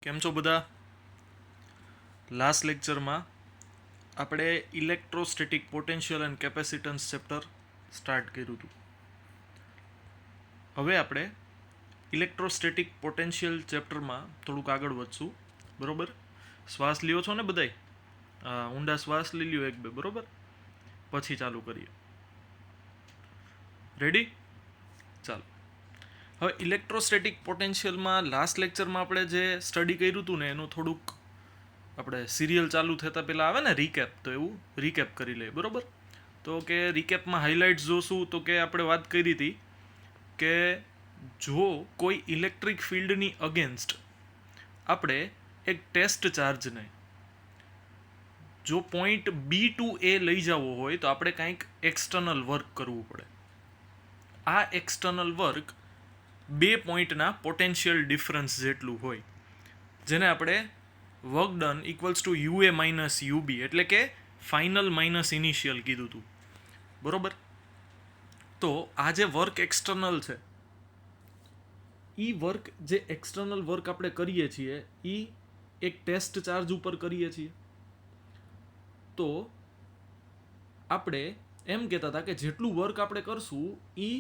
કેમ છો બધા? લાસ્ટ લેક્ચરમાં આપણે electrostatic potential and capacitance chapter start કર્યું હતું. હવે આપણે ઇલેક્ટ્રોસ્ટેટિક પોટેન્શિયલ ચેપ્ટરમાં થોડુંક આગળ વધશું. બરોબર? શ્વાસ લ્યો છો ને બધાય? ઊંડા શ્વાસ લઈ લ્યો એક બે. બરોબર? પછી ચાલુ કરીએ. રેડી? ચાલો. હવે ઇલેક્ટ્રોસ્ટેટિક પોટેન્શિયલમાં લાસ્ટ લેક્ચરમાં આપણે જે સ્ટડી કર્યું હતું ને એનું થોડુંક આપણે સિરિયલ ચાલુ થતાં પહેલાં આવે ને રીકેપ, તો એવું રીકેપ કરી લઈએ. બરોબર? તો કે રીકેપમાં હાઇલાઇટ્સ જોશું તો કે આપણે વાત કરી હતી કે જો કોઈ ઇલેક્ટ્રિક ફિલ્ડની અગેન્સ્ટ આપણે એક ટેસ્ટ ચાર્જને જો પોઈન્ટ બી ટુ એ લઈ જવો હોય તો આપણે કંઈક એક્સટર્નલ વર્ક કરવું પડે. આ એક્સટર્નલ વર્ક બે પોઈન્ટના પોટેન્શિયલ ડિફરન્સ જેટલું હોય, જેને આપણે work done equals to you A minus UB એટલે કે ફાઇનલ માઇનસ ઇનિશિયલ કીધું હતું. બરોબર? તો આ જે વર્ક એક્સટર્નલ છે, એ વર્ક જે એક્સટર્નલ વર્ક આપણે કરીએ છીએ એ એક ટેસ્ટ ચાર્જ ઉપર કરીએ છીએ. તો આપણે એમ કહેતા હતા કે જેટલું વર્ક આપણે કરશું એ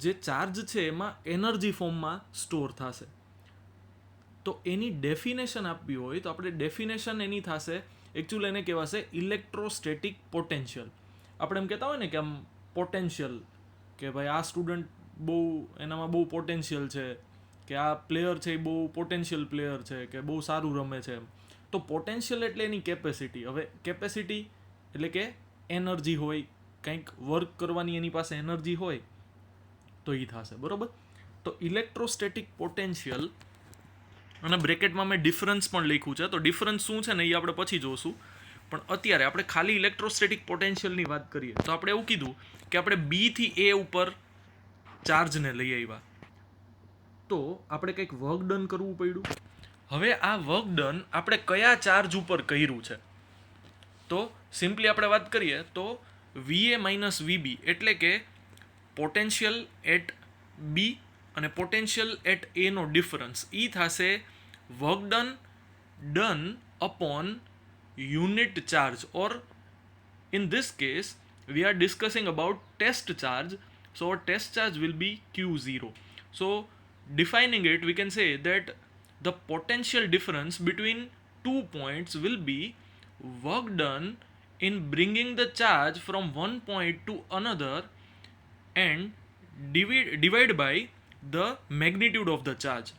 જે ચાર્જ છે એમાં એનર્જી ફોર્મમાં સ્ટોર થશે. તો એની ડેફિનેશન આપવી હોય તો આપણે ડેફિનેશન એની થશે, એકચ્યુઅલી એને કહેવાશે ઇલેક્ટ્રોસ્ટેટિક પોટેન્શિયલ. આપણે એમ કહેતા હોય ને કે આમ પોટેન્શિયલ, કે ભાઈ આ સ્ટુડન્ટ બહુ એનામાં બહુ પોટેન્શિયલ છે, કે આ પ્લેયર છે એ બહુ પોટેન્શિયલ પ્લેયર છે, કે બહુ સારું રમે છે. તો પોટેન્શિયલ એટલે એની કેપેસિટી. હવે કેપેસિટી એટલે કે એનર્જી હોય, કંઈક વર્ક કરવાની એની પાસે એનર્જી હોય તો એ થશે. બરોબર? તો ઇલેક્ટ્રોસ્ટેટિક પોટેન્શિયલ, અને બ્રેકેટમાં મેં ડિફરન્સ પણ લખ્યું છે, તો ડિફરન્સ શું છે ને એ આપણે પછી જોશું. પણ અત્યારે આપણે ખાલી ઇલેક્ટ્રોસ્ટેટિક પોટેન્શિયલની વાત કરીએ તો આપણે એવું કીધું કે આપણે બી થી એ ઉપર ચાર્જને લઈ આવ્યા, તો આપણે કંઈક વર્ક ડન કરવું પડ્યું. હવે આ વર્ક ડન આપણે કયા ચાર્જ ઉપર કર્યું છે, તો સિમ્પલી આપણે વાત કરીએ તો વીએ માઇનસ વીબી એટલે કે પોટેન્શિયલ એટ બી અને પોટેન્શિયલ એટ એ નો ડિફરન્સ એ થશે work done upon unit charge, or in this case we are discussing about test charge, so our test charge will be q0. So defining it, we can say that the potential difference between 2 points will be work done in bringing the charge from one point to another and divide by the magnitude of the charge.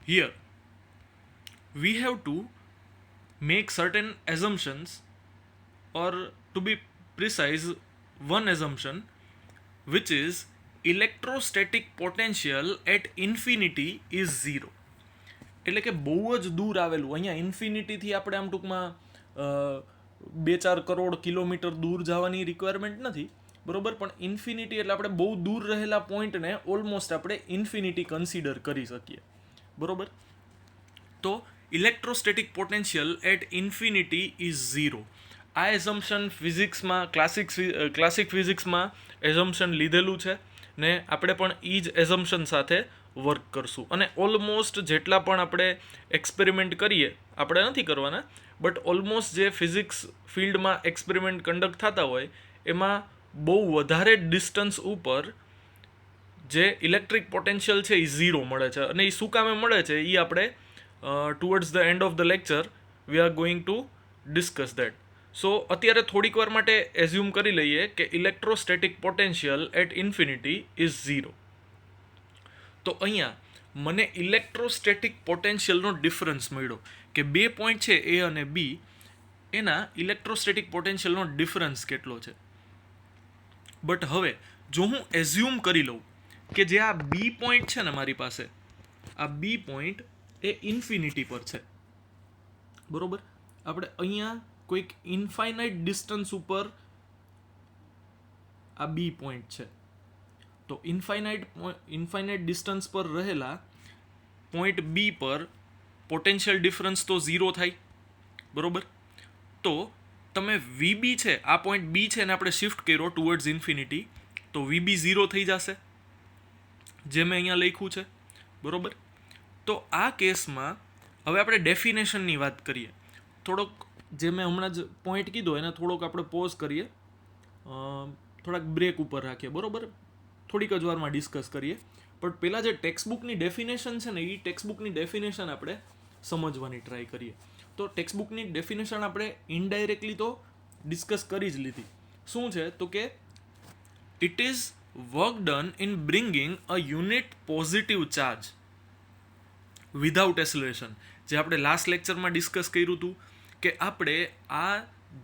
Here we have to make certain assumptions, or to be precise, one assumption, which is electrostatic potential at infinity is 0. એટલે કે બહુ જ દૂર આવેલું, અહીંયા ઇન્ફિનિટીથી આપણે આમ ટૂંકમાં 2-4 કરોડ કિલોમીટર દૂર જવાની રિક્વાયરમેન્ટ નથી. બરોબર? પણ ઇન્ફિનિટી એટલે આપણે બહુ દૂર રહેલા પોઈન્ટને ઓલમોસ્ટ આપણે ઇન્ફિનિટી કન્સિડર કરી શકીએ. બરોબર? તો electrostatic potential at infinity is 0. આ એઝમ્પશન ફિઝિક્સમાં ક્લાસિક ફિઝિક્સમાં એઝમ્પશન લીધેલું છે ને આપણે પણ એ જ એઝમ્પશન સાથે વર્ક કરશું. અને ઓલમોસ્ટ જેટલા પણ આપણે એક્સપેરિમેન્ટ કરીએ, આપણે નથી કરવાના, બટ ઓલમોસ્ટ જે ફિઝિક્સ ફિલ્ડમાં એક્સપેરિમેન્ટ કન્ડક્ટ થતા હોય એમાં બહુ વધારે ડિસ્ટન્સ ઉપર જે ઇલેક્ટ્રિક પોટેન્શિયલ છે એ 0 મળે છે. અને એ શું કામે મળે છે એ આપણે towards the end of the lecture we are going to discuss that. So અત્યારે થોડીક વાર માટે એઝ્યુમ કરી લઈએ કે electrostatic potential at infinity is 0. તો અહીંયા મને ઇલેક્ટ્રોસ્ટેટિક પોટેન્શિયલનો ડિફરન્સ મળ્યો કે બે પોઈન્ટ છે એ અને બી, એના ઇલેક્ટ્રોસ્ટેટિક પોટેન્શિયલનો ડિફરન્સ કેટલો છે. બટ હવે જો હું એઝ્યુમ કરી લઉં કે જે આ બી પોઈન્ટ છે ને મારી પાસે, આ બી પોઈન્ટ એ ઇન્ફિનિટી પર છે. બરોબર? આપણે અહીંયા કોઈક ઇન્ફાઇનાઇટ ડિસ્ટન્સ ઉપર આ બી પોઈન્ટ છે, તો ઇન્ફાઇનાઇટ ડિસ્ટન્સ પર રહેલા પોઈન્ટ બી પર પોટેન્શિયલ ડિફરન્સ તો 0 થાય. બરોબર? તો તમે વીબી છે, આ પોઈન્ટ બી છે ને આપણે શિફ્ટ કર્યો ટુવર્ડ્સ ઇન્ફિનિટી, તો વીબી 0 થઈ જશે, જે મેં અહીંયા લખ્યું છે. બરોબર? તો આ કેસમાં હવે આપણે ડેફિનેશનની વાત કરીએ. થોડોક જે મેં હમણાં જ પોઈન્ટ કીધો એને થોડોક આપણે પોઝ કરીએ, થોડાક બ્રેક ઉપર રાખીએ, બરોબર, થોડીક જ વારમાં ડિસ્કસ કરીએ. પણ પહેલાં જે ટેક્સ્ટબુકની ડેફિનેશન છે ને એ ટેક્સ્ટબુકની ડેફિનેશન આપણે સમજવાની ટ્રાય કરીએ. તો ટેક્સ્ટબુકની ડેફિનેશન આપણે ઇનડાયરેક્ટલી તો ડિસ્કસ કરી જ લીધી. શું છે તો કે it is work done in bringing a unit positive charge without acceleration. જે આપણે લાસ્ટ લેક્ચરમાં ડિસ્કસ કર્યું હતું કે આપણે આ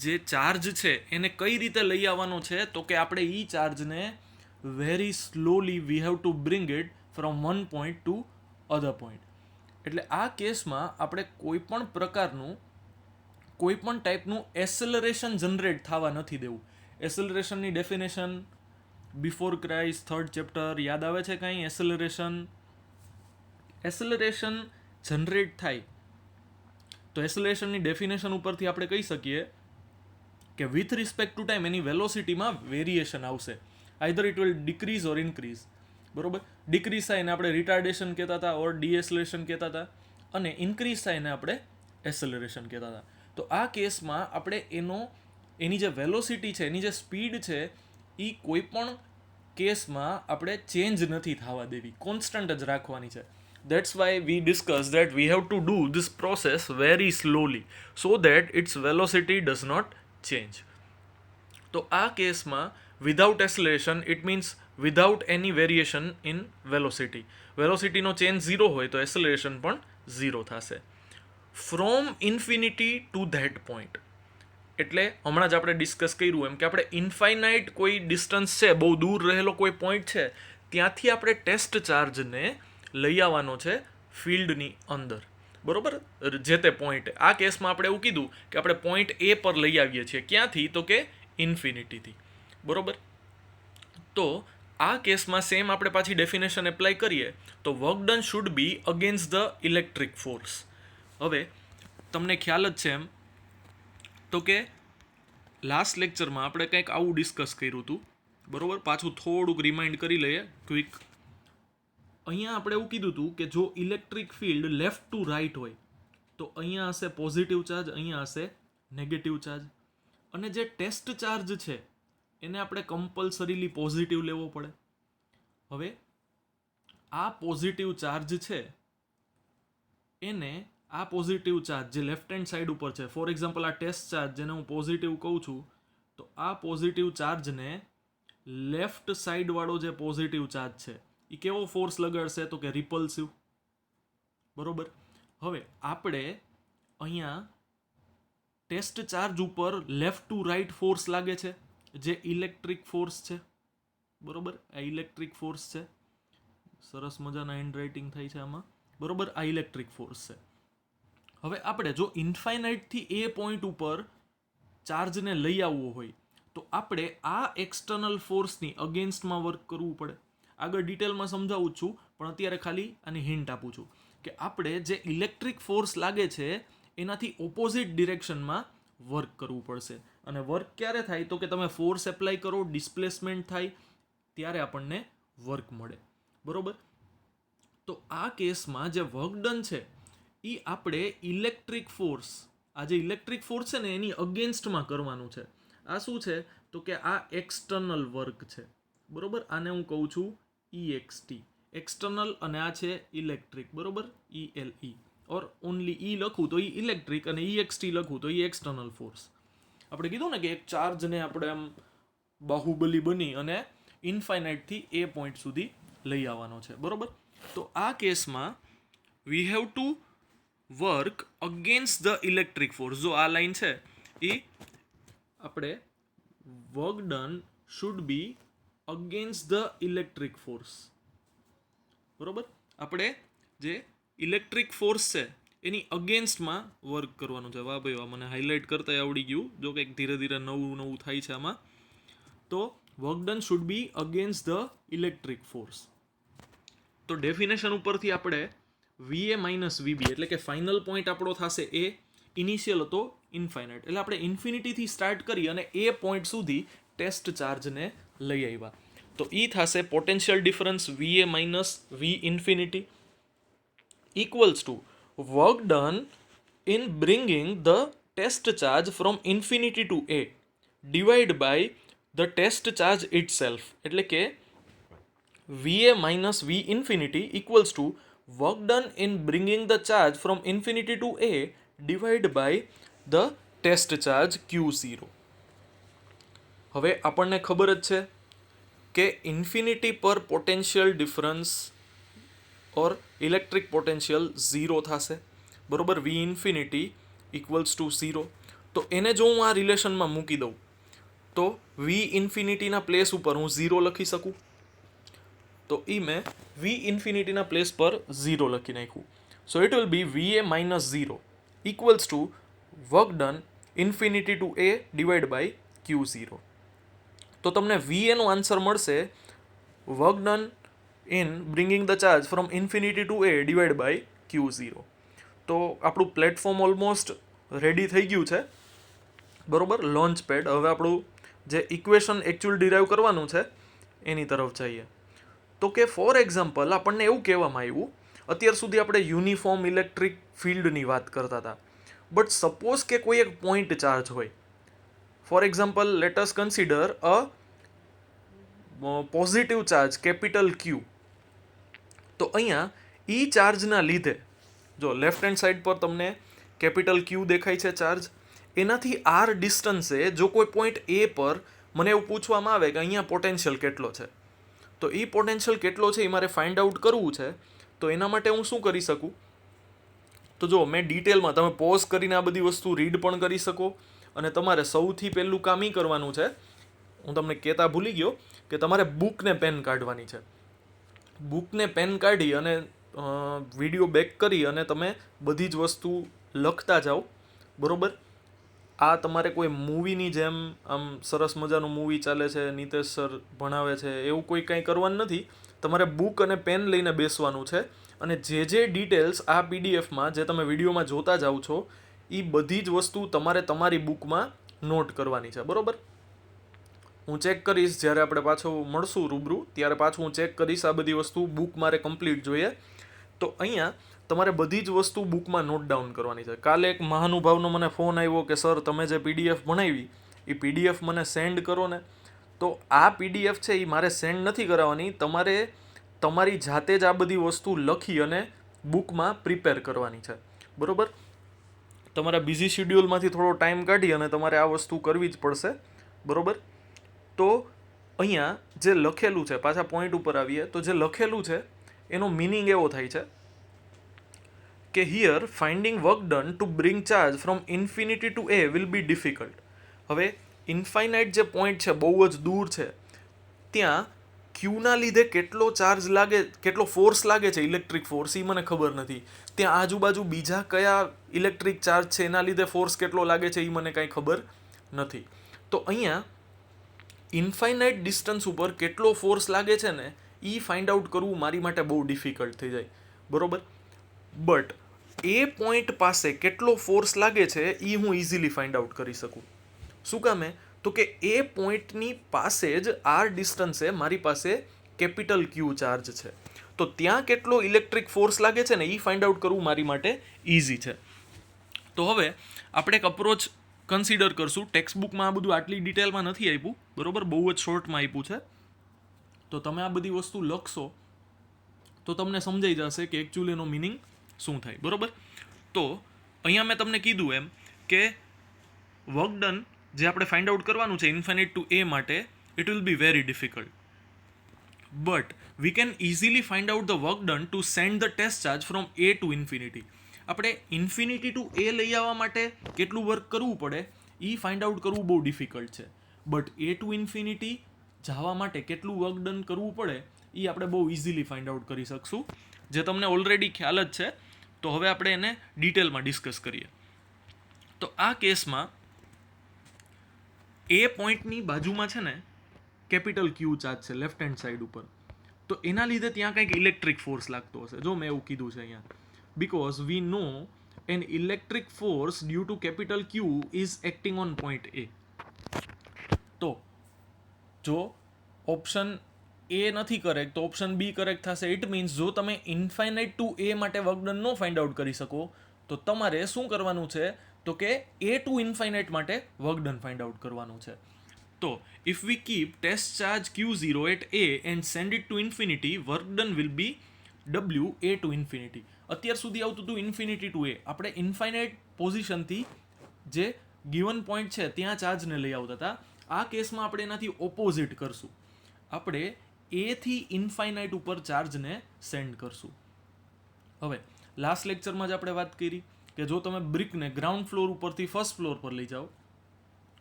જે ચાર્જ છે એને કઈ રીતે લઈ આવવાનો છે, તો કે આપણે એ ચાર્જને very slowly we have to bring it from one point to other point. એટલે આ કેસમાં આપણે કોઈ પણ પ્રકારનું કોઈ પણ ટાઈપનું એસેલરેશન જનરેટ થવા નથી દેવું. એસેલરેશનની definition before cries 3rd chapter યાદ આવે છે કાંઈ? એસેલરેશન જનરેટ થાય તો એસેલરેશનની ડેફિનેશન ઉપરથી આપણે કહી શકીએ કે વિથ રિસ્પેક્ટ ટુ ટાઈમ એની વેલોસિટીમાં વેરિએશન આવશે. Either it will decrease or increase. બરોબર, ડિક્રીઝ થાય એને આપણે રિટાર્ડેશન કહેતા હતા ઓર ડીએસેલરેશન કહેતા હતા, અને ઇન્ક્રીઝ થાય એને આપણે એસેલરેશન કહેતા હતા. તો આ કેસમાં આપણે એની જે વેલોસિટી છે, એની જે સ્પીડ છે, એ કોઈ પણ કેસમાં આપણે ચેન્જ નથી થવા દેવી, કોન્સ્ટન્ટ જ રાખવાની છે. That's why we discussed that we have to do this process very slowly so that its velocity does not change. તો આ કેસમાં without acceleration it means without any variation in velocity. વેલોસિટીનો change 0 હોય તો acceleration પણ 0 થશે. From infinity to that point, એટલે હમણાં જ આપણે ડિસ્કસ કર્યું એમ કે આપણે ઇન્ફાઇનાઇટ કોઈ ડિસ્ટન્સ છે, બહુ દૂર રહેલો કોઈ પોઈન્ટ છે, ત્યાંથી આપણે ટેસ્ટ ચાર્જને લઈ આવવાનો છે ફિલ્ડની અંદર, બરોબર, જે તે પોઈન્ટે. આ કેસમાં આપણે એવું કીધું કે આપણે પોઈન્ટ એ પર લઈ આવીએ છીએ. ક્યાંથી? તો કે ઇન્ફિનિટીથી, બરોબર. તો આ કેસમાં સેમ આપણે પાછી ડેફિનેશન એપ્લાય કરીએ તો work done should be against the electric force. હવે તમને ખ્યાલ જ છે એમ તો કે લાસ્ટ લેક્ચરમાં આપણે કંઈક આવું ડિસ્કસ કર્યું હતું, બરોબર. પાછું થોડુંક રિમાઇન્ડ કરી લઈએ ક્વિક. અહીંયા આપણે એવું કીધું હતું કે જો electric field left to right હોય તો અહીંયા હશે પોઝિટિવ ચાર્જ, અહીંયા હશે નેગેટિવ ચાર્જ, અને જે ટેસ્ટ ચાર્જ છે એને આપણે કમ્પલસરીલી પોઝિટિવ લેવો પડે. હવે આ પોઝિટિવ ચાર્જ છે એને આ પોઝિટિવ ચાર્જ જે લેફ્ટ હેન્ડ સાઈડ ઉપર છે, ફોર એક્ઝામ્પલ આ ટેસ્ટ ચાર્જ જેને હું પોઝિટિવ કહું છું, તો આ પોઝિટિવ ચાર્જને લેફ્ટ સાઈડ વાળો જે પોઝિટિવ ચાર્જ છે એ કેવો ફોર્સ લગાડશે તો કે રિપલ્સિવ, બરોબર. હવે આપણે અહીંયા ટેસ્ટ ચાર્જ ઉપર લેફ્ટ ટુ રાઇટ ફોર્સ લાગે છે જે ઇલેક્ટ્રિક ફોર્સ છે, બરોબર. આ ઇલેક્ટ્રિક ફોર્સ છે, સરસ મજાના હેન્ડ રાઇટિંગ થાય છે આમાં, બરોબર. આ ઇલેક્ટ્રિક ફોર્સ છે. હવે આપણે જો ઇન્ફાઇનાઇટથી એ પોઈન્ટ ઉપર ચાર્જને લઈ આવવો હોય તો આપણે આ એક્સટર્નલ ફોર્સની અગેન્સ્ટમાં વર્ક કરવું પડે. આગળ ડિટેલમાં સમજાવું છું, પણ અત્યારે ખાલી આની હિન્ટ આપું છું કે આપણે જે ઇલેક્ટ્રિક ફોર્સ લાગે છે એનાથી ઓપોઝિટ ડિરેક્શનમાં વર્ક કરવું પડશે. અને વર્ક ક્યારે થાય તો કે તમે ફોર્સ એપ્લાય કરો, ડિસ્પ્લેસમેન્ટ થાય, ત્યારે આપણને વર્ક મળે, બરોબર. તો આ કેસમાં જે વર્ક ડન છે એ આપણે ઇલેક્ટ્રિક ફોર્સ, આ જે ઇલેક્ટ્રિક ફોર્સ છે ને એની અગેન્સ્ટમાં કરવાનું છે. આ શું છે તો કે આ એક્સટર્નલ વર્ક છે, બરોબર. આને હું કહું છું EXT, એક્સટર્નલ, અને આ છે ઇલેક્ટ્રિક, બરોબર, ELE. ઓર ઓનલી E લખું તો એ ઇલેક્ટ્રિક અને EXT લખું તો એ એક્સટર્નલ ફોર્સ. આપણે કીધું ને કે એક ચાર્જને આપણે આમ બાહુબલી બની અને ઇન્ફાઇનાઇટથી એ પોઈન્ટ સુધી લઈ આવવાનો છે, બરોબર. તો આ કેસમાં we have to work against the electric force. જો આ લાઈન છે એ આપણે work done should be against the electric force, બરોબર. આપણે જે ઇલેક્ટ્રિક ફોર્સ છે એની અગેન્સ્ટમાં વર્ક કરવાનું છે. વાહ ભાઈ વાહ, મને હાઇલાઇટ કરતા આવડી ગયું. જો કંઈક ધીરે ધીરે નવું થાય છે આમાં. તો work done should be against the electric force. તો ડેફિનેશન ઉપરથી આપણે VA માઇનસ VB એટલે કે ફાઇનલ પોઈન્ટ આપણો થશે એ, ઇનિશિયલ હતો ઇન્ફાઇનાઇટ, એટલે આપણે ઇન્ફિનિટીથી સ્ટાર્ટ કરી અને એ પોઈન્ટ સુધી ટેસ્ટ ચાર્જને લઈ આવ્યા. તો એ થશે potential difference VA minus V infinity. equals to work done in bringing the test charge from infinity to a divided by the test charge itself. એટલે કે VA minus V infinity equals to work done in bringing the charge from infinity to a divided by the test charge Q0. હવે આપણને ખબર જ છે કે infinity પર potential difference ઓર electric potential 0 થશે, બરોબર. વી ઇન્ફિનિટી ઇક્વલ્સ ટુ 0. તો એને જો હું આ રિલેશનમાં મૂકી દઉં તો વી ઇન્ફિનિટીના પ્લેસ ઉપર હું 0 લખી શકું. તો એ મેં વી ઇન્ફિનિટીના પ્લેસ પર 0 લખી નાખ્યું. So it will be VA minus 0 equals to work done infinity to A divide by Q0. તો તમને VA નો આન્સર મળશે work done in bringing the charge from infinity to A divide by Q0. તો આપણું platform almost ready થઈ ગયું છે, બરોબર. Launch pad. હવે આપણું જે ઇક્વેશન એકચ્યુઅલ ડિરાઈવ કરવાનું છે એની તરફ જઈએ. તો કે ફોર એક્ઝામ્પલ આપણને એવું કહેવામાં આવ્યું, અત્યાર સુધી આપણે યુનિફોર્મ ઇલેક્ટ્રિક ફિલ્ડની વાત કરતા હતા, બટ સપોઝ કે કોઈ એક પોઈન્ટ ચાર્જ હોય. For example let us consider a positive charge capital Q. તો અહીંયા ઈ ચાર્જના લીધે જો લેફ્ટ હેન્ડ સાઈડ પર તમને કેપિટલ Q દેખાય છે ચાર્જ, એનાથી R ડિસ્ટન્સે જો કોઈ પોઈન્ટ A પર મને એવું પૂછવામાં આવે કે અહીંયા પોટેન્શિયલ કેટલો છે, તો એ પોટેન્શિયલ કેટલો છે એ મારે ફાઇન્ડ આઉટ કરવું છે. તો એના માટે હું શું કરી શકું, તો જો મેં ડિટેલમાં, તમે પોઝ કરીને આ બધી વસ્તુ રીડ પણ કરી શકો, અને તમારે સૌથી પહેલું કામ એ કરવાનું છે, હું તમને કહેતા ભૂલી ગયો કે તમારે બુકને પેન કાઢવાની છે. બુકને પેન કાઢી અને વિડીયો બેક કરી અને તમે બધી જ વસ્તુ લખતા જાઓ, બરોબર. આ તમારે કોઈ મૂવીની જેમ આમ સરસ મજાનું મૂવી ચાલે છે, નીતેશ સર ભણાવે છે, એવું કોઈ કાંઈ કરવાનું નથી. તમારે બુક અને પેન લઈને બેસવાનું છે, અને જે ડિટેલ્સ આ પીડીએફમાં જે તમે વિડીયોમાં જોતા જાઓ છો એ બધી જ વસ્તુ તમારે તમારી બુકમાં નોટ કરવાની છે, બરોબર. હું ચેક કરીશ જ્યારે આપણે પાછું મળશું રૂબરૂ, ત્યારે પાછું હું ચેક કરીશ આ બધી વસ્તુ બુક મારે કમ્પ્લીટ જોઈએ. તો અહીંયા તમારે બધી જ વસ્તુ બુકમાં નોટ ડાઉન કરવાની છે. કાલે એક મહાનુભાવનો મને ફોન આવ્યો કે સર તમે જે PDF ભણાવી એ PDF મને સેન્ડ કરો ને. તો આ PDF છે એ મારે સેન્ડ નથી કરાવવાની, તમારે તમારી જાતે જ આ બધી વસ્તુ લખી અને બુકમાં પ્રિપેર કરવાની છે, બરોબર. તમારા બિઝી શેડ્યુલમાંથી થોડો ટાઈમ કાઢી અને તમારે આ વસ્તુ કરવી જ પડશે, બરોબર. તો અહીંયા જે લખેલું છે, પાછા પોઈન્ટ ઉપર આવીએ તો જે લખેલું છે એનો મિનિંગ એવો થાય છે કે here finding work done to bring charge from infinity to A will be difficult. હવે ઇન્ફાઇનાઇટ જે પોઈન્ટ છે બહુ જ દૂર છે, ત્યાં ક્યુના લીધે કેટલો ચાર્જ લાગે, કેટલો ફોર્સ લાગે છે, ઇલેક્ટ્રિક ફોર્સ, એ મને ખબર નથી. ત્યાં આજુબાજુ બીજા કયા ઇલેક્ટ્રિક ચાર્જ છે એના લીધે ફોર્સ કેટલો લાગે છે એ મને કાંઈ ખબર નથી. તો અહીંયા ઇન્ફાઇનાઇટ ડિસ્ટન્સ ઉપર કેટલો ફોર્સ લાગે છે ને એ ફાઇન્ડ આઉટ કરવું મારી માટે બહુ ડિફિકલ્ટ થઈ જાય, બરોબર. બટ એ પોઈન્ટ પાસે કેટલો ફોર્સ લાગે છે એ હું ઇઝીલી ફાઇન્ડ આઉટ કરી શકું. શું કામે? તો કે એ પોઈન્ટની પાસે જ R ડિસ્ટન્સે મારી પાસે કેપિટલ Q ચાર્જ છે. તો ત્યાં કેટલો ઇલેક્ટ્રિક ફોર્સ લાગે છે ને એ ફાઇન્ડ આઉટ કરવું મારી માટે ઇઝી છે. તો હવે આપણે એક અપ્રોચ કન્સિડર કરશું. ટેક્સ્ટ બુકમાં આ બધું આટલી ડિટેલમાં નથી આપ્યું, બરોબર, બહુ જ શોર્ટમાં આપ્યું છે. તો તમે આ બધી વસ્તુ લખશો તો તમને સમજાઈ જશે કે એકચ્યુઅલી એનો મિનિંગ શું થાય, બરોબર. તો અહીંયા મેં તમને કીધું એમ કે વર્ક ડન જે આપણે ફાઇન્ડ આઉટ કરવાનું છે ઇન્ફિનિટ ટુ A માટે, it will be very difficult, but we can easily find out the work done to send the test charge from A to infinity. આપણે ઇન્ફિનિટી ટુ A લઈ આવવા માટે કેટલું work કરવું પડે એ ફાઇન્ડ આઉટ કરવું બહુ ડિફિકલ્ટ છે, બટ A ટુ ઇન્ફિનિટી જવા માટે કેટલું વર્ક ડન કરવું પડે એ આપણે બહુ ઇઝીલી ફાઇન્ડ આઉટ કરી શકશું, જે તમને ઓલરેડી ખ્યાલ જ છે. તો હવે આપણે એને ડિટેલમાં ડિસ્કસ કરીએ. તો આ કેસમાં એ પોઈન્ટની બાજુમાં છે ને કેપિટલ Q ચાર્જ છે લેફ્ટ હેન્ડ સાઈડ ઉપર. તો એના લીધે ત્યાં કંઈક ઇલેક્ટ્રિક ફોર્સ લાગતો હશે. જો મેં એવું કીધું છે અહીંયા, because we know an electric force due to capital Q is acting on point A. તો જો ઓપ્શન એ નથી કરેક્ટ તો ઓપ્શન બી કરેક્ટ થશે. ઇટ મીન્સ જો તમે ઇન્ફાઇનાઇટ ટુ એ માટે વર્ક ડન નો ફાઇન્ડ આઉટ કરી શકો તો તમારે શું કરવાનું છે તો કે એ ટુ ઇન્ફાઇનાઇટ માટે વર્ક ડન ફાઇન્ડ આઉટ કરવાનું છે. તો if we keep test charge Q0 at A and send it to infinity, work done will B W A to infinity. અત્યાર સુધી આવતું હતું ઇન્ફિનિટી ટુ એ. આપણે ઇન્ફાઇનાઇટ પોઝિશનથી જે ગિવન પોઈન્ટ છે ત્યાં ચાર્જને લઈ આવતા હતા. આ કેસમાં આપણે એનાથી ઓપોઝિટ કરશું. આપણે એથી ઇન્ફાઇનાઇટ ઉપર ચાર્જને સેન્ડ કરશું. હવે લાસ્ટ લેક્ચરમાં જ આપણે વાત કરી કે જો તમે બ્રિકને ગ્રાઉન્ડ ફ્લોર ઉપરથી ફર્સ્ટ ફ્લોર પર લઈ જાઓ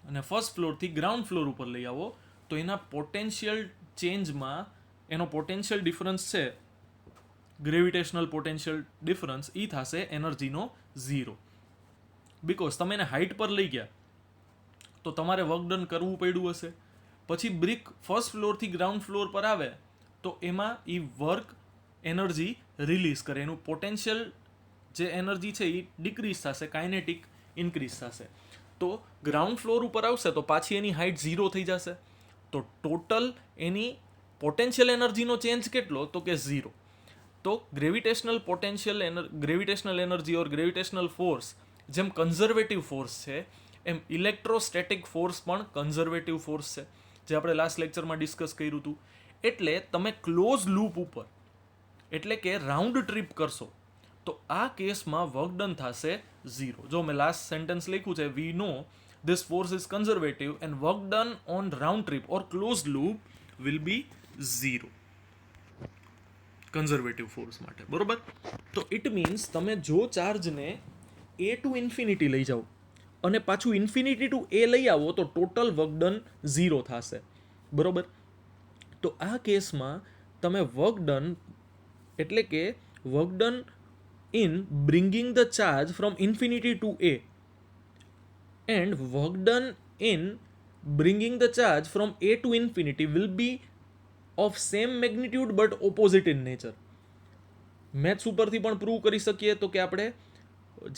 અને ફર્સ્ટ ફ્લોરથી ગ્રાઉન્ડ ફ્લોર ઉપર લઈ આવો તો એના પોટેન્શિયલ ચેન્જમાં એનો પોટેન્શિયલ ડિફરન્સ છે, ગ્રેવિટેશનલ પોટેન્શિયલ ડિફરન્સ, એ થશે એનર્જીનો 0. બિકોઝ તમે એને હાઇટ પર લઈ ગયા તો તમારે વર્ક ડન કરવું પડ્યું હશે. પછી બ્રિક ફર્સ્ટ ફ્લોરથી ગ્રાઉન્ડ ફ્લોર પર આવે તો એમાં એ વર્ક એનર્જી રિલીઝ કરે, એનું પોટેન્શિયલ જે એનર્જી છે એ ડિક્રીઝ થશે, કાઇનેટિક ઇન્ક્રીઝ થશે. તો ગ્રાઉન્ડ ફ્લોર ઉપર આવશે તો પાછી એની હાઇટ 0 થઈ જશે. તો ટોટલ એની પોટેન્શિયલ એનર્જીનો ચેન્જ કેટલો તો કે 0. તો ગ્રેવિટેશનલ એનર્જી ઓર ગ્રેવિટેશનલ ફોર્સ જેમ કન્ઝર્વેટિવ ફોર્સ છે એમ ઇલેક્ટ્રોસ્ટેટિક ફોર્સ પણ કન્ઝર્વેટિવ ફોર્સ છે, જે આપણે લાસ્ટ લેક્ચરમાં ડિસ્કસ કર્યું હતું. એટલે તમે ક્લોઝ લૂપ ઉપર એટલે કે રાઉન્ડ ટ્રીપ કરશો તો આ કેસમાં વર્ક ડન થશે 0. જો મેં લાસ્ટ સેન્ટેન્સ લખ્યું છે, we know this force is conservative and work done on round trip or close loop will be 0 conservative force માટે. બરોબર? તો ઇટ મીન્સ તમે જો ચાર્જને એ ટુ ઇન્ફિનિટી લઈ જાઓ અને પાછું ઇન્ફિનિટી ટુ એ લઈ આવો તો ટોટલ વર્ક ડન 0 થશે. બરોબર? તો આ કેસમાં તમે વર્ક ડન એટલે કે work done in bringing the charge from infinity to A and work done in bringing the charge from A to infinity will be of same magnitude but opposite in nature. Maths ઉપરથી પણ prove કરી શકીએ તો કે આપણે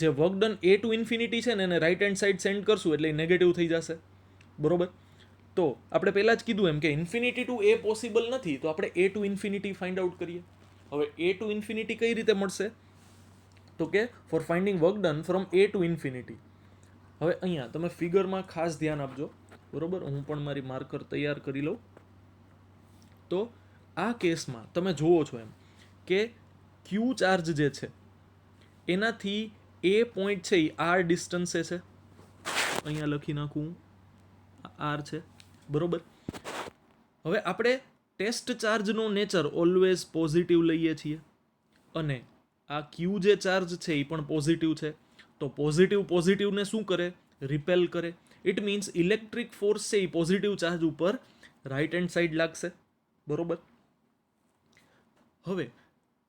જે work done A to infinity છે ને એને રાઇટ હેન્ડ સાઇડ સેન્ડ કરશું એટલે નેગેટિવ થઈ જશે. બરોબર? તો આપણે પહેલાં જ કીધું એમ કે ઇન્ફિનિટી ટુ એ પોસિબલ નથી તો આપણે એ ટુ ઇન્ફિનિટી ફાઇન્ડ આઉટ કરીએ. હવે એ ટુ ઇન્ફિનિટી કઈ રીતે મળશે તો કે for finding work done from A to infinity. હવે અહીંયા તમે ફિગરમાં ખાસ ધ્યાન આપજો. બરોબર? હું પણ મારી માર્કર તૈયાર કરી લઉં. તો આ કેસમાં તમે જુઓ છો એમ કે ક્યુ ચાર્જ જે છે એનાથી એ પોઈન્ટ છે એ આર ડિસ્ટન્સે છે. અહીંયા લખી નાખું આર છે. બરોબર? હવે આપણે ટેસ્ટ ચાર્જનો નેચર ઓલવેઝ પોઝિટિવ લઈએ છીએ અને આ ક્યુ જે ચાર્જ છે એ પણ પોઝિટિવ છે. તો પોઝિટિવને શું કરે? રિપેલ કરે. ઇટ મીન્સ ઇલેક્ટ્રિક ફોર્સ છે એ પોઝિટિવ ચાર્જ ઉપર રાઇટ હેન્ડ સાઈડ લાગશે. બરોબર? હવે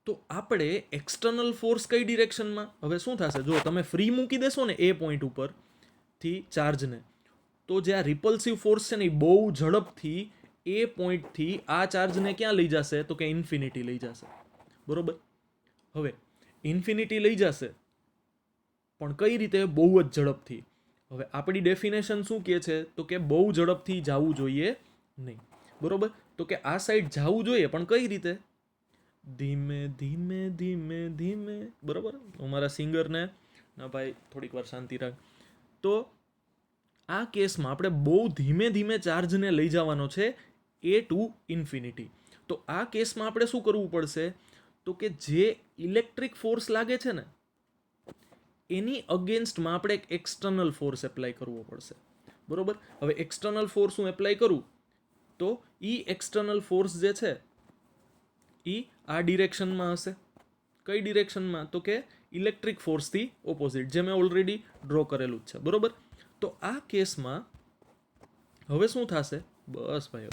તો આપણે એક્સટર્નલ ફોર્સ કઈ ડિરેક્શનમાં? હવે શું થશે જો તમે ફ્રી મૂકી દેશો ને એ પોઈન્ટ ઉપરથી ચાર્જને તો જે આ રિપલ્સિવ ફોર્સ છે ને એ બહુ ઝડપથી એ પોઈન્ટથી આ ચાર્જને ક્યાં લઈ જશે તો કે ઇન્ફિનિટી લઈ જશે. બરોબર? હવે ઇન્ફિનિટી લઈ જશે પણ કઈ રીતે? બહુ જ ઝડપથી. હવે આપણી ડેફિનેશન શું કહે છે તો કે બહુ ઝડપથી જવું જોઈએ નહીં. બરોબર? તો કે આ સાઈડ જવું જોઈએ પણ કઈ રીતે? ધીમે ધીમે ધીમે ધીમે. બરોબર? હું મારા સિંગરને ના ભાઈ થોડીક વાર શાંતિ રાખ. તો આ કેસમાં આપણે બહુ ધીમે ધીમે ચાર્જને લઈ જવાનો છે એ ટુ ઇન્ફિનિટી. તો આ કેસમાં આપણે શું કરવું પડશે તો કે જે ઇલેક્ટ્રિક ફોર્સ લાગે છે ને એની અગેન્સ્ટમાં આપણે એક એક્સટર્નલ ફોર્સ એપ્લાય કરવો પડશે. બરોબર? હવે એક્સટર્નલ ફોર્સ હું એપ્લાય કરું તો એ એક્સટર્નલ ફોર્સ જે છે એ આ ડિરેક્શનમાં હશે. કઈ ડિરેક્શનમાં તો કે ઇલેક્ટ્રિક ફોર્સથી ઓપોઝિટ, જે મેં ઓલરેડી ડ્રો કરેલું જ છે. બરોબર? તો આ કેસમાં હવે શું થશે? બસ ભાઈ,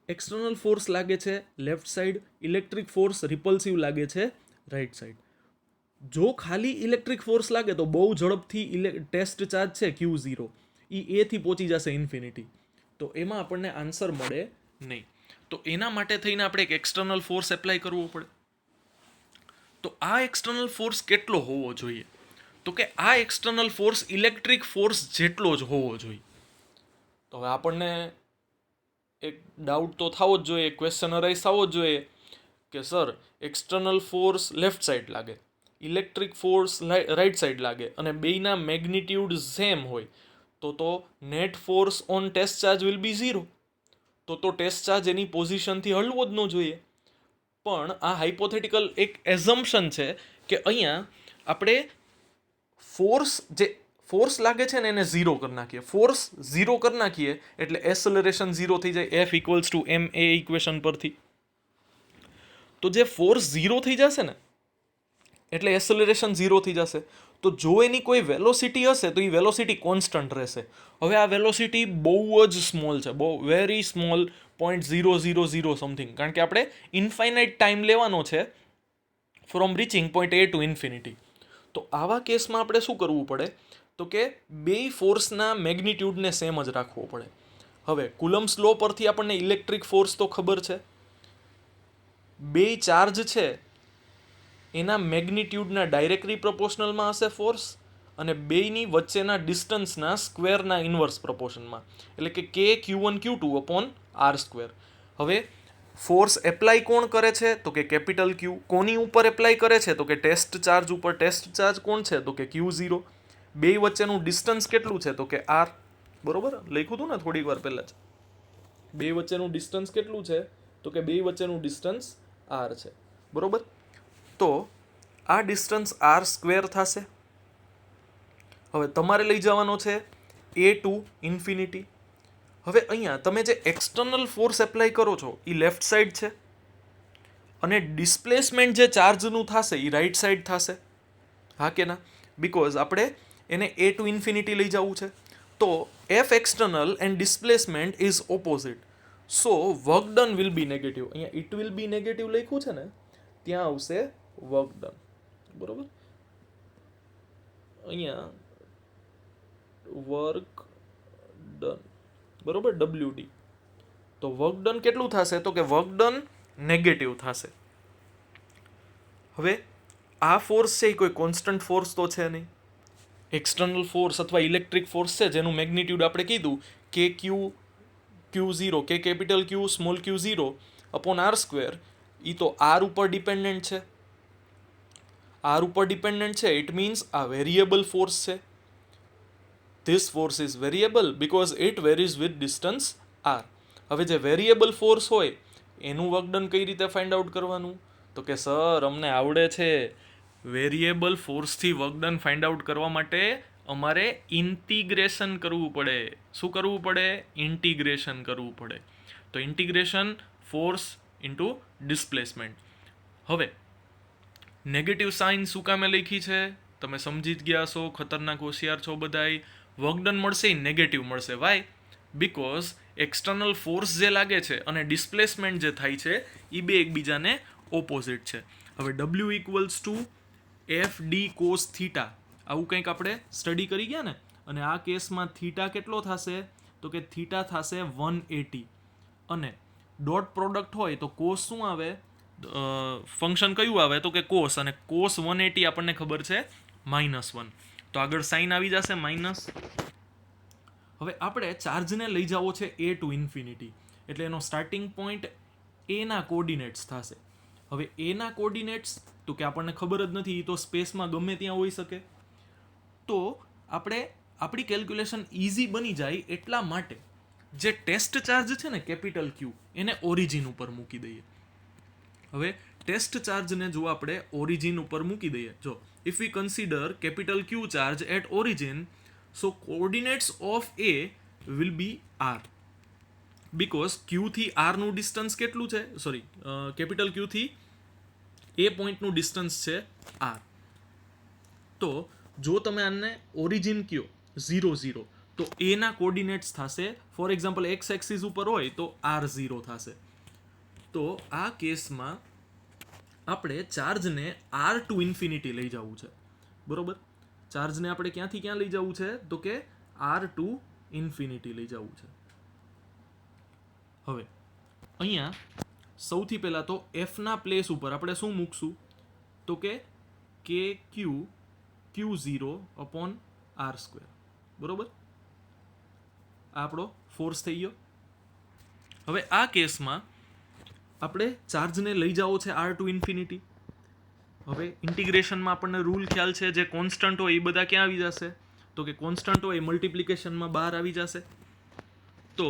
એક્સટર્નલ ફોર્સ લાગે છે લેફ્ટ સાઈડ, ઇલેક્ટ્રિક ફોર્સ રિપલ્સિવ લાગે છે રાઈટ સાઈડ. જો ખાલી ઇલેક્ટ્રિક ફોર્સ લાગે તો બહુ ઝડપથી ટેસ્ટ ચાર્જ છે Q0 એ એથી પહોંચી જશે ઇન્ફિનિટી. તો એમાં આપણને આન્સર મળે નહીં. તો એના માટે થઈને આપણે એક એક્સટર્નલ ફોર્સ એપ્લાય કરવો પડે. તો આ એક્સટર્નલ ફોર્સ કેટલો હોવો જોઈએ તો કે આ એક્સટર્નલ ફોર્સ ઇલેક્ટ્રિક ફોર્સ જેટલો જ હોવો જોઈએ. તો હવે આપણને એક ડાઉટ તો થવો જ જોઈએ, ક્વેશ્ચન અરાઇઝ થવો જ જોઈએ કે sir external force left side લાગે, ઇલેક્ટ્રિક ફોર્સ રાઈટ સાઈડ લાગે અને બેયના મેગ્નિટ્યુડ સેમ હોય તો net force on test charge will be zero. તો ટેસ્ટ ચાર્જ એની પોઝિશનથી હલવો જ ન જોઈએ. પણ આ હાઇપોથેટિકલ એક એઝમ્પશન છે કે અહીંયા આપણે ફોર્સ લાગે છે ને એને ઝીરો કરી નાખીએ. ફોર્સ ઝીરો કરી નાખીએ એટલે એસેલરેશન ઝીરો થઈ જાય, F equals to M A equation પરથી. તો જે ફોર્સ ઝીરો થઈ જશે ને એટલે એસેલરેશન ઝીરો થઈ જશે. તો જો એની કોઈ વેલોસિટી હશે તો એ વેલોસિટી કોન્સ્ટન્ટ રહેશે. હવે આ વેલોસિટી બહુ જ સ્મોલ છે, બહુ વેરી સ્મોલ, 0.000 સમથિંગ, કારણ કે આપણે ઇન્ફાઇનાઇટ ટાઈમ લેવાનો છે from reaching point A to infinity. તો આવા કેસમાં આપણે શું કરવું પડે તો કે બે ફોર્સના મેગ્નિટ્યુડને સેમ જ રાખવો પડે. હવે કુલમ્સ લો પરથી આપણને ઇલેક્ટ્રિક ફોર્સ તો ખબર છે, બે ચાર્જ છે એના મેગ્નિટ્યુડના ડાયરેક્ટલી પ્રપોર્શનલમાં હશે ફોર્સ અને બેયની વચ્ચેના ડિસ્ટન્સના સ્ક્વેરના ઇન્વર્સ પ્રપોર્શનમાં, એટલે કે K Q1 Q2 upon R square. હવે ફોર્સ એપ્લાય કોણ કરે છે તો કે કેપિટલ ક્યુ. કોની ઉપર એપ્લાય કરે છે તો કે ટેસ્ટ ચાર્જ ઉપર. ટેસ્ટ ચાર્જ કોણ છે તો કે Q0. બે વચ્ચેનું ડિસ્ટન્સ કેટલું છે તો કે આર. બરોબર, લખ્યું હતું ને થોડીક વાર પહેલા જ. બે વચ્ચેનું ડિસ્ટન્સ કેટલું છે તો કે બે વચ્ચેનું ડિસ્ટન્સ આર છે. બરોબર, તો આ ડિસ્ટન્સ આર સ્ક્વેર થશે. હવે તમારે લઈ જવાનો છે એ ટુ ઇન્ફિનિટી. હવે અહીંયા તમે જે એક્સટર્નલ ફોર્સ એપ્લાય કરો છો એ લેફ્ટ સાઈડ છે અને ડિસ્પ્લેસમેન્ટ જે ચાર્જનું થશે એ રાઈટ સાઈડ થશે. હા કે ના? બીકોઝ આપણે એને એ ટુ ઇન્ફિનિટી લઈ જવું છે. તો F external and displacement is opposite. So work done will B negative. અહીંયા ઇટ વિલ બી નેગેટિવ લખ્યું છે ને ત્યાં આવશે વર્ક ડન. બરોબર, અહીંયા વર્ક ડન, બરોબર, WD. તો વર્ક ડન કેટલું થશે તો કે વર્ક ડન નેગેટિવ થશે. હવે આ ફોર્સ છે એ કોઈ કોન્સ્ટન્ટ ફોર્સ તો છે નહીં. એક્સટર્નલ ફોર્સ અથવા ઇલેક્ટ્રિક ફોર્સ છે જેનું મેગ્નિટ્યુડ આપણે કીધું કે Q0, કે capital Q small Q0 upon R square, એ તો આર ઉપર ડિપેન્ડન્ટ છે. આર ઉપર ડિપેન્ડન્ટ છે ઇટ મીન્સ આ વેરિયેબલ ફોર્સ છે. This force is variable because it varies with distance R. હવે જે વેરિયેબલ ફોર્સ હોય એનું વર્કડન કઈ રીતે ફાઇન્ડ આઉટ કરવાનું તો કે સર અમને આવડે છે. વેરિયેબલ ફોર્સથી વર્કડન ફાઇન્ડ આઉટ કરવા માટે અમારે ઇન્ટિગ્રેશન કરવું પડે. શું કરવું પડે? ઇન્ટિગ્રેશન કરવું પડે. તો ઇન્ટિગ્રેશન ફોર્સ ઇન્ટુ ડિસ્પ્લેસમેન્ટ. હવે નેગેટિવ સાઇન શું કામે લખી છે તમે સમજી જ ગયા છો, ખતરનાક હોશિયાર છો બધાય. વર્કડન મળશે એ નેગેટિવ મળશે. વાય? બીકોઝ એક્સટર્નલ ફોર્સ જે લાગે છે અને ડિસ્પ્લેસમેન્ટ જે થાય છે એ બે એકબીજાને ઓપોઝિટ છે. હવે W equals to f D cos theta, આવું કંઈક આપણે સ્ટડી કરી ગયા ને. અને આ કેસમાં થીટા કેટલો થશે તો કે થીટા થશે 180 અને ડોટ પ્રોડક્ટ હોય તો કોસ શું આવે, ફંક્શન કયું આવે તો કે કોસ, અને કોસ 180 આપણને ખબર છે -1. તો આગળ સાઇન આવી જશે માઇનસ. હવે આપણે ચાર્જને લઈ જવો છે એ ટુ ઇન્ફિનિટી, એટલે એનો સ્ટાર્ટિંગ પોઈન્ટ એના કોર્ડિનેટ્સ થશે. હવે એના કોર્ડિનેટ્સ તો કે આપણને ખબર જ નથી, એ તો સ્પેસમાં ગમે ત્યાં હોઈ શકે. તો આપણે આપણી કેલ્ક્યુલેશન ઇઝી બની જાય એટલા માટે જે ટેસ્ટ ચાર્જ છે ને કેપિટલ ક્યુ એને ઓરિજિન ઉપર મૂકી દઈએ. હવે ટેસ્ટ ચાર્જને જો આપણે ઓરિજિન ઉપર મૂકી દઈએ, જો if we consider capital Q charge at origin, so coordinates of A will be R. Because Q થી આરનું ડિસ્ટન્સ કેટલું છે, સોરી, કેપિટલ ક્યુ થી એ પોઈન્ટનું ડિસ્ટન્સ છે આર. તો જો તમે આને ઓરિજિન કયો 0 0, તો એના કોર્ડિનેટ્સ થશે, ફોર એક્ઝામ્પલ એક્સ એક્સિસ ઉપર હોય તો R0 થશે. તો આ કેસમાં આપણે ચાર્જને આર ટુ ઇન્ફિનિટી લઈ જવું છે. બરોબર, ચાર્જને આપણે ક્યાંથી ક્યાં લઈ જવું છે તો કે આર ટુ ઇન્ફિનિટી લઈ જવું છે. હવે અહીંયા સૌથી પહેલાં તો એફના પ્લેસ ઉપર આપણે શું મૂકશું તો કે Q0 અપોન આર સ્ક્વેર. બરોબર, આ આપણો ફોર્સ થઈ ગયો. હવે આ કેસમાં આપણે ચાર્જને લઈ જવો છે R ટુ ઇન્ફિનિટી. હવે ઇન્ટિગ્રેશનમાં આપણને રૂલ ખ્યાલ છે, જે કોન્સ્ટન્ટ હોય એ બધા ક્યાં આવી જશે? તો કે કોન્સ્ટન્ટ હોય એ મલ્ટિપ્લિકેશનમાં બહાર આવી જશે. તો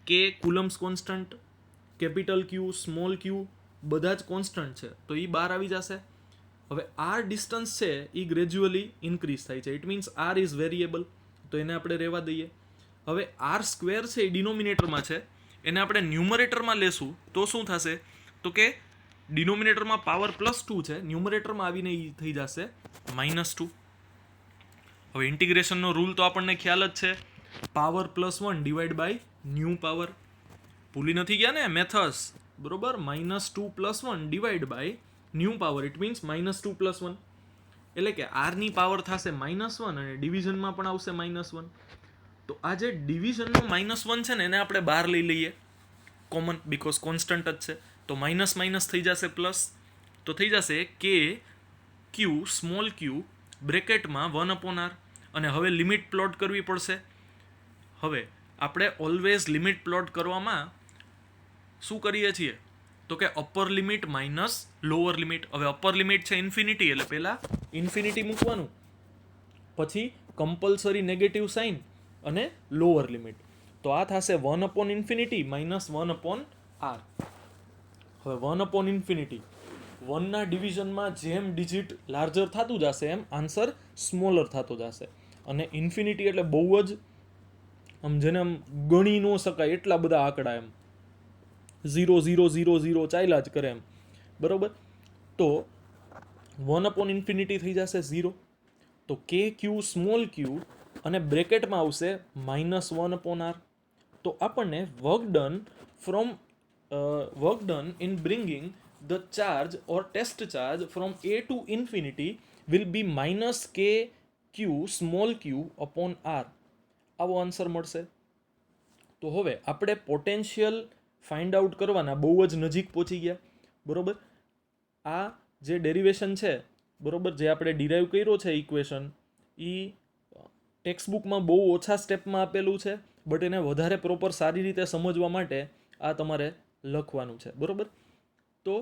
કે કુલમ્સ કોન્સ્ટન્ટ, કેપિટલ ક્યુ, સ્મોલ ક્યુ બધા જ કોન્સ્ટન્ટ છે, તો એ બહાર આવી જશે. હવે આર ડિસ્ટન્સ છે એ ગ્રેજ્યુઅલી ઇન્ક્રીઝ થાય છે. It means R is variable, તો એને આપણે રહેવા દઈએ. હવે આર સ્ક્વેર છે એ ડિનોમિનેટરમાં છે, એને આપણે ન્યુમરેટરમાં લેશું તો શું થશે? તો કે ડિનોમિનેટરમાં પાવર +2 છે, ન્યુમરેટરમાં આવીને એ થઈ જશે -2. હવે ઇન્ટિગ્રેશનનો રૂલ તો આપણને ખ્યાલ જ છે, power +1 divide by new power. ભૂલી નથી ગયા ને મેથડ્સ, બરોબર? -2 + 1 divide by new power, it means -2 + 1, એટલે કે આરની પાવર થશે -1 અને ડિવિઝનમાં પણ આવશે -1. તો આ જે ડિવિઝનનો -1 છે ને એને આપણે બહાર લઈ લઈએ કોમન, બીકોઝ કોન્સ્ટન્ટ જ છે. તો માઇનસ માઇનસ થઈ જશે પ્લસ, તો થઈ જશે કે ક્યુ સ્મોલ ક્યુ બ્રેકેટમાં 1/r. અને હવે લિમિટ પ્લોટ કરવી પડશે. હવે આપણે ઓલવેઝ લિમિટ પ્લોટ કરવામાં શું કરીએ છીએ? તો કે upper limit minus lower limit. હવે અપર લિમિટ છે ઇન્ફિનિટી, એટલે પહેલાં ઇન્ફિનિટી મૂકવાનું, પછી કમ્પલસરી નેગેટિવ સાઇન અને લોઅર લિમિટ. તો આ થશે 1/∞ માઇનસ 1/r. હવે 1/∞, 1ના ડિવિઝનમાં જેમ ડિજિટ લાર્જર થતું જશે એમ આન્સર સ્મોલર થતો જશે. અને ઇન્ફિનિટી એટલે બહુ જ જેને આમ ગણી ન શકાય એટલા બધા આંકડા, એમ 0 0 0 0 ચાલ્યા જ કરે એમ, બરોબર? તો 1/∞ થઈ જશે 0. તો કે ક્યુ સ્મોલ ક્યુ અને બ્રેકેટમાં આવશે -1/r. તો આપણને work done in bringing the charge or test charge from A to infinity will be -k q small Q upon r. આવો આન્સર મળશે. તો હવે આપણે પોટેન્શિયલ ફાઇન્ડ આઉટ કરવાના બહુ જ નજીક પહોંચી ગયા, બરોબર? આ જે ડેરિવેશન છે, બરોબર, જે આપણે ડિરાઈવ કર્યો છે ઇક્વેશન, એ ટેક્સ્ટબુકમાં બહુ ઓછા સ્ટેપમાં આપેલું છે, બટ એને વધારે પ્રોપર સારી રીતે સમજવા માટે આ તમારે લખવાનું છે, બરોબર? તો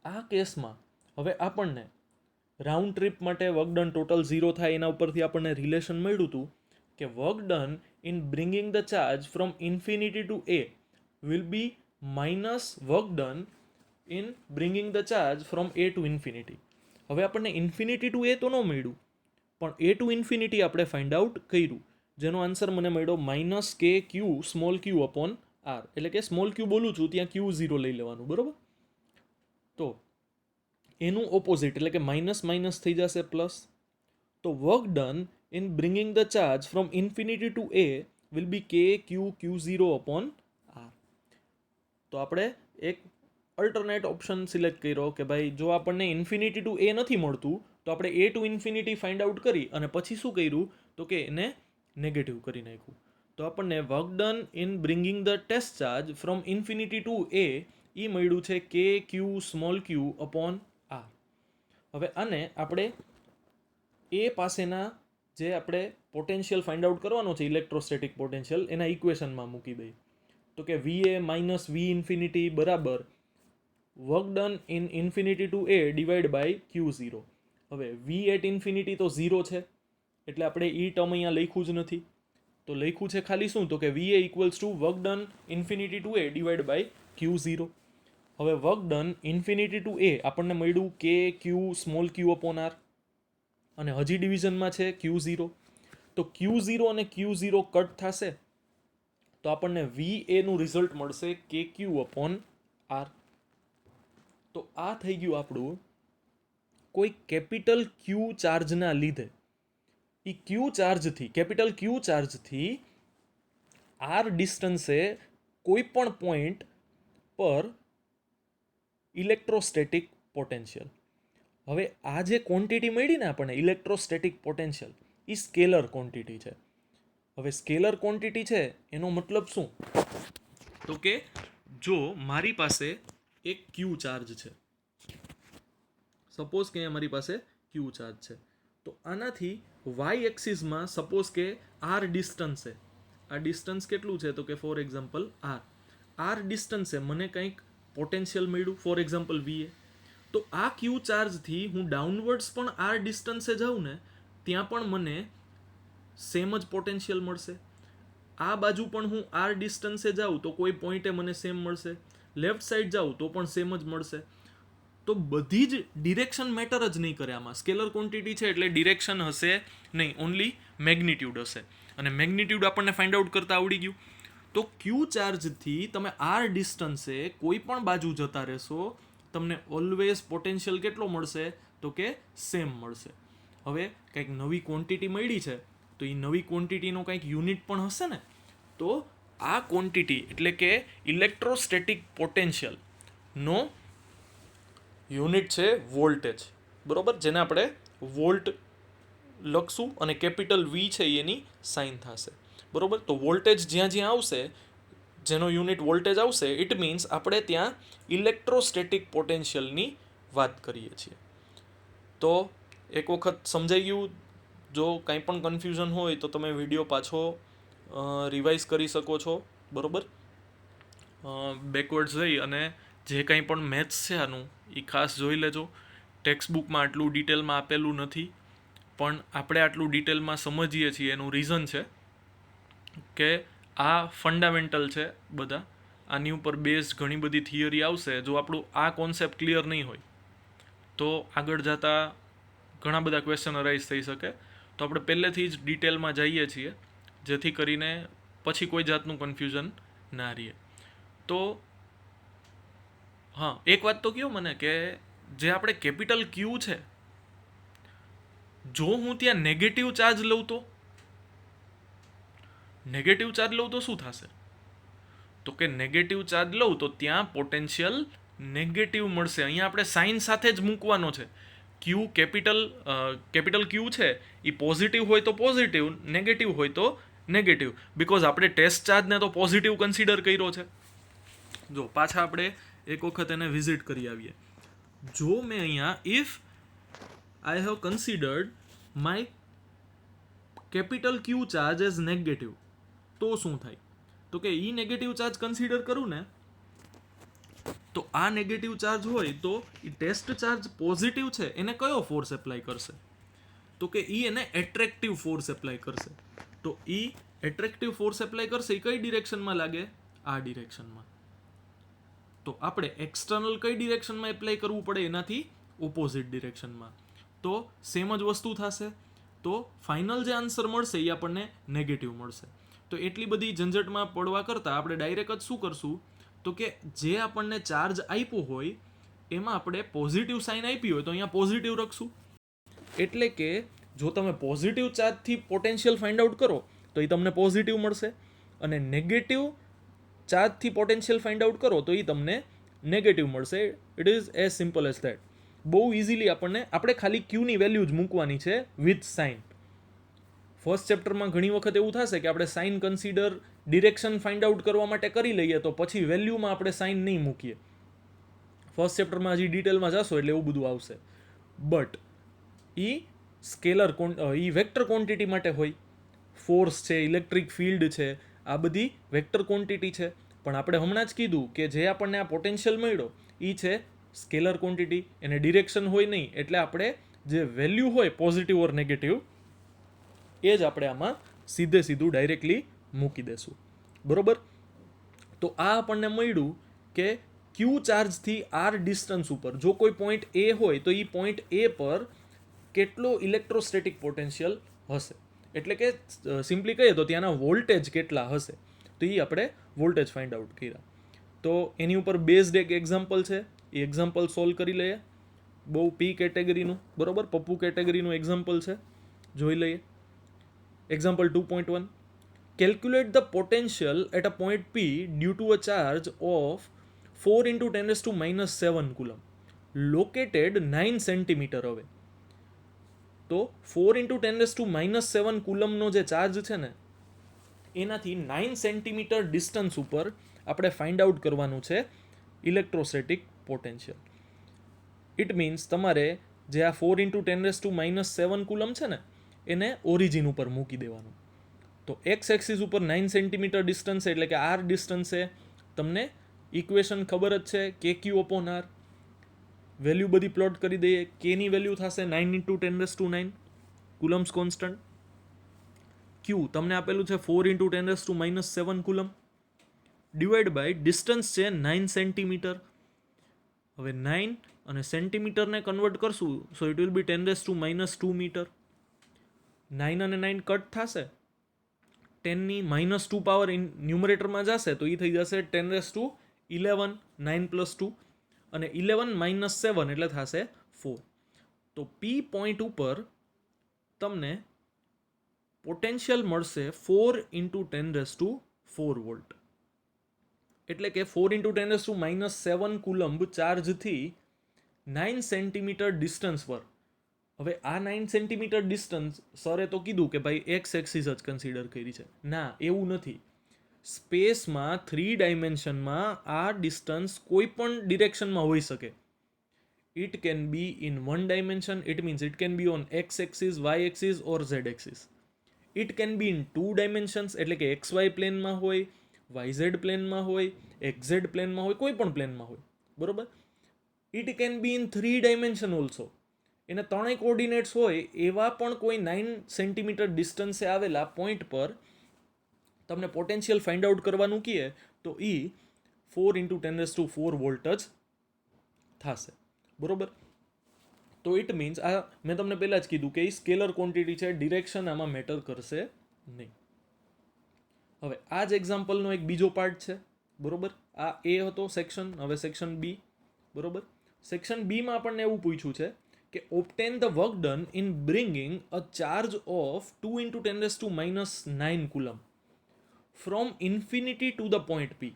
આ કેસમાં હવે આપણને રાઉન્ડ ટ્રીપ માટે વર્ક ડન ટોટલ 0 થાય, એના ઉપરથી આપણને રિલેશન મળ્યું હતું કે work done in bringing the charge from infinity to A will be minus work done in bringing the charge from A to infinity. હવે આપણને ઇન્ફિનિટી ટુ A તો ન મળ્યું, પણ A to infinity આપણે ફાઇન્ડ આઉટ કર્યું, જેનો answer મને મળ્યો -k q small Q upon r. એટલે કે સ્મોલ ક્યુ બોલું છું ત્યાં Q0 લઈ લેવાનું, બરોબર? તો એનું ઓપોઝિટ એટલે કે માઇનસ માઇનસ થઈ જશે પ્લસ. તો work done in bringing the charge from infinity to A will be K Q Q0 upon r. તો આપણે એક અલ્ટરનેટ ઓપ્શન સિલેક્ટ કર્યો કે ભાઈ જો આપણને ઇન્ફિનિટી ટુ A નથી મળતું તો આપણે A to infinity find out કરી અને પછી શું કર્યું? તો કે એને નેગેટિવ કરી નાખ્યું. તો આપણને work done in bringing the test charge from infinity to A એ મળ્યું છે કે Q small Q upon r. હવે આને આપણે એ પાસેના જે આપણે પોટેન્શિયલ ફાઇન્ડ આઉટ કરવાનો છે, ઇલેક્ટ્રોસ્ટેટિક પોટેન્શિયલ, એના ઇક્વેશનમાં મૂકી દઈએ. તો કે VA માઇનસ V ઇન્ફિનિટી બરાબર work done in infinity to A divide by Q0. હવે V એટ ઇન્ફિનિટી તો 0 છે, એટલે આપણે એ ટર્મ અહીંયા લખ્યું જ નથી. તો લખ્યું છે ખાલી શું? તો કે VA equals to work done infinity to A divide by Q0. હવે work done infinity to A આપણને મળ્યું કે Q small Q upon r, અને હજી ડિવિઝનમાં છે Q0. તો Q0 અને Q0 કટ થશે તો આપણને VA નું રિઝલ્ટ મળશે કે ક્યુ અપોન r. તો આ થઈ ગયું આપણું કોઈ કેપિટલ ક્યુ ચાર્જના લીધે એ ક્યુ ચાર્જથી, કેપિટલ ક્યુ ચાર્જથી આર ડિસ્ટન્સે કોઈ પણ પોઈન્ટ પર ઇલેક્ટ્રોસ્ટેટિક પોટેન્શિયલ. હવે આ જે ક્વોન્ટિટી મળી ને આપણને ઇલેક્ટ્રોસ્ટેટિક પોટેન્શિયલ, એ સ્કેલર ક્વોન્ટિટી છે. હવે સ્કેલર ક્વોન્ટિટી છે એનો મતલબ શું? તો કે જો મારી પાસે એક ક્યુ ચાર્જ છે, સપોઝ કે મારી પાસે ક્યુ ચાર્જ છે, તો આનાથી વાય એક્સિસમાં સપોઝ કે આર ડિસ્ટન્સ છે. આ ડિસ્ટન્સ કેટલું છે? તો કે ફોર એક્ઝામ્પલ આર. આર ડિસ્ટન્સે મને કંઈક પોટેન્શિયલ મળ્યું, ફોર એક્ઝામ્પલ વીએ, તો આ ક્યુ ચાર્જથી હું ડાઉનવર્ડ્સ પણ આર ડિસ્ટન્સે જાઉં ને ત્યાં પણ મને સેમ જ પોટેન્શિયલ મળશે. આ બાજુ પણ હું આર ડિસ્ટન્સે જાઉં તો કોઈ પોઈન્ટે મને સેમ મળશે, લેફ્ટ સાઈડ જાઉં તો પણ સેમ જ મળશે. તો બધી જ ડિરેક્શન મેટર જ નહીં કરે આમાં. સ્કેલર ક્વોન્ટિટી છે એટલે ડિરેક્શન હશે નહીં, ઓનલી મેગ્નિટ્યુડ હશે. અને મેગ્નિટ્યુડ આપણને ફાઇન્ડ આઉટ કરતા આવડી ગયું. તો ક્યુ ચાર્જથી તમે આર ડિસ્ટન્સે કોઈ પણ બાજુ જતા રહેશો, તમને ઓલવેઝ પોટેન્શિયલ કેટલો મળશે? તો કે સેમ મળશે. હવે કંઈક નવી ક્વોન્ટિટી મળી છે તો એ નવી ક્વોન્ટિટીનો કંઈક યુનિટ પણ હશે ને. તો આ ક્વોન્ટિટી એટલે કે ઇલેક્ટ્રોસ્ટેટિક પોટેન્શિયલનો યુનિટ છે વોલ્ટેજ, બરોબર, જેને આપણે વોલ્ટ લખશું અને કેપિટલ વી છે એની સાઇન થશે, બરોબર. તો વોલ્ટેજ જ્યાં જ્યાં આવશે, જેનો યુનિટ વોલ્ટેજ આવશે, ઇટ મીન્સ આપણે ત્યાં ઇલેક્ટ્રોસ્ટેટિક પોટેન્શિયલની વાત કરીએ છીએ. તો એક વખત સમજાઈ ગયું? જો કંઈ પણ કન્ફ્યુઝન હોય તો તમે વિડીયો પાછો રિવાઇઝ કરી શકો છો, બરોબર. બેકવર્ડ જઈ અને જે કંઈ પણ મેથ્સ છે આનું એ ખાસ જોઈ લેજો. ટેક્સ્ટ બુકમાં આટલું ડિટેલમાં આપેલું નથી, પણ આપણે આટલું ડિટેલમાં સમજીએ છીએ એનું રીઝન છે કે આ ફંડામેન્ટલ છે બધા. આની ઉપર બેઝ ઘણી બધી થિયરી આવશે. જો આપણું આ કોન્સેપ્ટ ક્લિયર નહીં હોય તો આગળ જતાં ઘણા બધા ક્વેશ્ચન અરાઇઝ થઈ શકે. તો આપણે પહેલેથી જ ડિટેલમાં જઈએ છીએ જેથી કરીને પછી કોઈ જાતનું કન્ફ્યુઝન ના રહે. તો હા, એક વાત તો કહો મને કે જે આપણે કેપિટલ ક્યુ છે, જો હું ત્યાં નેગેટિવ ચાર્જ લઉં તો શું થશે? તો કે નેગેટિવ ચાર્જ લઉં તો ત્યાં પોટેન્શિયલ નેગેટિવ મળશે. અહીંયા આપણે સાઇન સાથે જ મૂકવાનો છે. ક્યુ કેપિટલ ક્યુ છે એ પોઝિટિવ હોય તો પોઝિટિવ, નેગેટિવ હોય તો નેગેટિવ, બિકોઝ આપણે ટેસ્ટ ચાર્જને તો પોઝિટિવ કન્સિડર કર્યો છે. જો પાછા આપણે એક વખત એને વિઝિટ કરી આવીએ. જો મેં અહીંયા if I have considered my capital Q charge as negative, તો શું થાય? તો કે ઈ નેગેટિવ ચાર્જ કન્સિડર કરું ને, તો આ નેગેટિવ ચાર્જ હોય તો એ ટેસ્ટ ચાર્જ પોઝિટિવ છે એને કયો ફોર્સ એપ્લાય કરશે? તો કે ઈ એને એટ્રેક્ટિવ ફોર્સ એપ્લાય કરશે. તો ઈ એટ્રેક્ટિવ ફોર્સ એપ્લાય કરશે એ કઈ ડિરેક્શનમાં લાગે? આ ડિરેક્શનમાં. તો આપણે એક્સટર્નલ કઈ ડિરેક્શનમાં એપ્લાય કરવું પડે? એનાથી ઓપોઝિટ ડિરેક્શનમાં. તો સેમ જ વસ્તુ થશે. તો ફાઇનલ જે આન્સર મળશે એ આપણને નેગેટિવ મળશે. તો એટલી બધી ઝંઝટમાં પડવા કરતાં આપણે ડાયરેક્ટ જ શું કરશું? તો કે જે આપણને ચાર્જ આપ્યો હોય એમાં આપણે પોઝિટિવ સાઇન આપી હોય તો અહીંયા પોઝિટિવ રાખશું. એટલે કે જો તમે પોઝિટિવ ચાર્જથી પોટેન્શિયલ ફાઇન્ડ આઉટ કરો તો એ તમને પોઝિટિવ મળશે, અને નેગેટિવ ચાર્જથી પોટેન્શિયલ ફાઇન્ડ આઉટ કરો તો એ તમને નેગેટિવ મળશે. It is as simple as that. બહુ ઇઝીલી આપણે ખાલી ક્યુની વેલ્યુ જ મૂકવાની છે વિથ સાઇન. ફર્સ્ટ ચેપ્ટરમાં ઘણી વખત એવું થશે કે આપણે sign consider direction find out કરવા માટે કરી લઈએ તો પછી વેલ્યુમાં આપણે સાઇન નહીં મૂકીએ. ફર્સ્ટ ચેપ્ટરમાં હજી ડિટેલમાં જશો એટલે એવું બધું આવશે. But A scalar vector quantity માટે હોય. ફોર્સ છે, ઇલેક્ટ્રિક ફિલ્ડ છે, આ બધી વેક્ટર ક્વોન્ટિટી છે. પણ આપણે હમણાં જ કીધું કે જે આપણને આ પોટેન્શિયલ મળ્યો એ છે સ્કેલર ક્વોન્ટિટી, એને ડિરેક્શન હોય નહીં, એટલે આપણે જે વેલ્યુ હોય પોઝિટિવ ઓર નેગેટિવ એ જ આપણે આમાં સીધું ડાયરેક્ટલી મૂકી દેશું, બરોબર. તો આ આપણને મળ્યું કે ક્યુ ચાર્જથી આર ડિસ્ટન્સ ઉપર જો કોઈ પોઈન્ટ એ હોય તો એ પોઈન્ટ એ પર કેટલો ઇલેક્ટ્રોસ્ટેટિક પોટેન્શિયલ હશે. એટલે કે સિમ્પલી કહીએ તો ત્યાંના વોલ્ટેજ કેટલા હશે. તો એ આપણે વોલ્ટેજ ફાઇન્ડ આઉટ કર્યા. તો એની ઉપર બેઝડ એક એક્ઝામ્પલ છે, એ એક્ઝામ્પલ સોલ્વ કરી લઈએ. બહુ પી કેટેગરીનું, બરોબર, પપ્પુ કેટેગરીનું એક્ઝામ્પલ છે, જોઈ લઈએ. Example 2.1. Calculate the potential at a point P due to a charge of 4 into 10 to minus 7 coulomb located 9 cm away. તો 4 into 10 to minus 7 કુલમનો જે ચાર્જ છે ને એનાથી 9 સેન્ટીમીટર ડિસ્ટન્સ ઉપર આપણે ફાઇન્ડ આઉટ કરવાનું છે ઇલેક્ટ્રોસ્ટેટિક પોટેન્શિયલ. ઇટ મીન્સ તમારે જે આ 4 into 10 to minus 7 કુલમ છે ને એને ઓરિજિન ઉપર મૂકી દેવાનું. તો એક્સ એક્સિસ ઉપર 9 સેન્ટીમીટર ડિસ્ટન્સ એટલે કે આર ડિસ્ટન્સે તમને ઇક્વેશન ખબર જ છે કે ક્યુ અપોન આર, વેલ્યુ બધી પ્લોટ કરી દઈએ. કેની વેલ્યુ થશે 9 × 10⁹ કુલમ્સ કોન્સ્ટન્ટ. ક્યુ તમને આપેલું છે 4 × 10⁻⁷ કુલમ, ડિવાઈડ બાય ડિસ્ટન્સ છે 9 સેન્ટીમીટર. હવે 9 અને સેન્ટીમીટરને કન્વર્ટ કરશું so it will be 10⁻² metre. 9 અને 9 કટ થશે, 10ની -2 પાવર ન્યુમરેટરમાં જશે તો એ થઈ જશે 10⁻11, 9 + 2, અને 11 - 7 એટલે થશે 4. તો પી પોઈન્ટ ઉપર તમને પોટેન્શિયલ મળશે 4 × 10⁴ વોલ્ટ. એટલે કે 4 × 10⁻⁷ કુલમ્બ ચાર્જથી 9 સેન્ટીમીટર ડિસ્ટન્સ પર. હવે આ 9 સેન્ટીમીટર ડિસ્ટન્સ સરે તો કીધું કે ભાઈ એક્સ એક્સિસ જ કન્સિડર કરી છે. ના, એવું નથી. સ્પેસમાં 3 ડાયમેન્શનમાં આ ડિસ્ટન્સ કોઈ પણ ડિરેક્શનમાં હોઈ શકે. It can be in 1 dimension, it means it can be on X axis, Y axis or Z axis. It can be in 2 dimensions, એટલે કે એક્સ વાય પ્લેનમાં હોય, વાય ઝેડ પ્લેનમાં હોય, એક્સ ઝેડ પ્લેનમાં હોય, કોઈ પણ પ્લેનમાં હોય, બરોબર. It can be in 3 dimension also. એને 3 કોઓર્ડિનેટ્સ હોય એવા પણ કોઈ 9 સેન્ટીમીટર ડિસ્ટન્સે આવેલા પોઈન્ટ પર તમને પોટેન્શિયલ ફાઇન્ડ આઉટ કરવાનું કહે તો એ 4 × 10⁴ વોલ્ટ જ થશે, બરોબર. તો ઇટ મીન્સ આ મેં તમને પહેલાં જ કીધું કે એ સ્કેલર ક્વોન્ટિટી છે, ડિરેક્શન આમાં મેટર કરશે નહીં. હવે આ જ એક્ઝામ્પલનો એક બીજો પાર્ટ છે, બરોબર. આ એ હતો સેક્શન. હવે સેક્શન બી, બરોબર. સેક્શન બીમાં આપણને એવું પૂછ્યું છે કે obtain the work done in bringing a charge of 2 × 10⁻⁹ coulomb from infinity to the point P.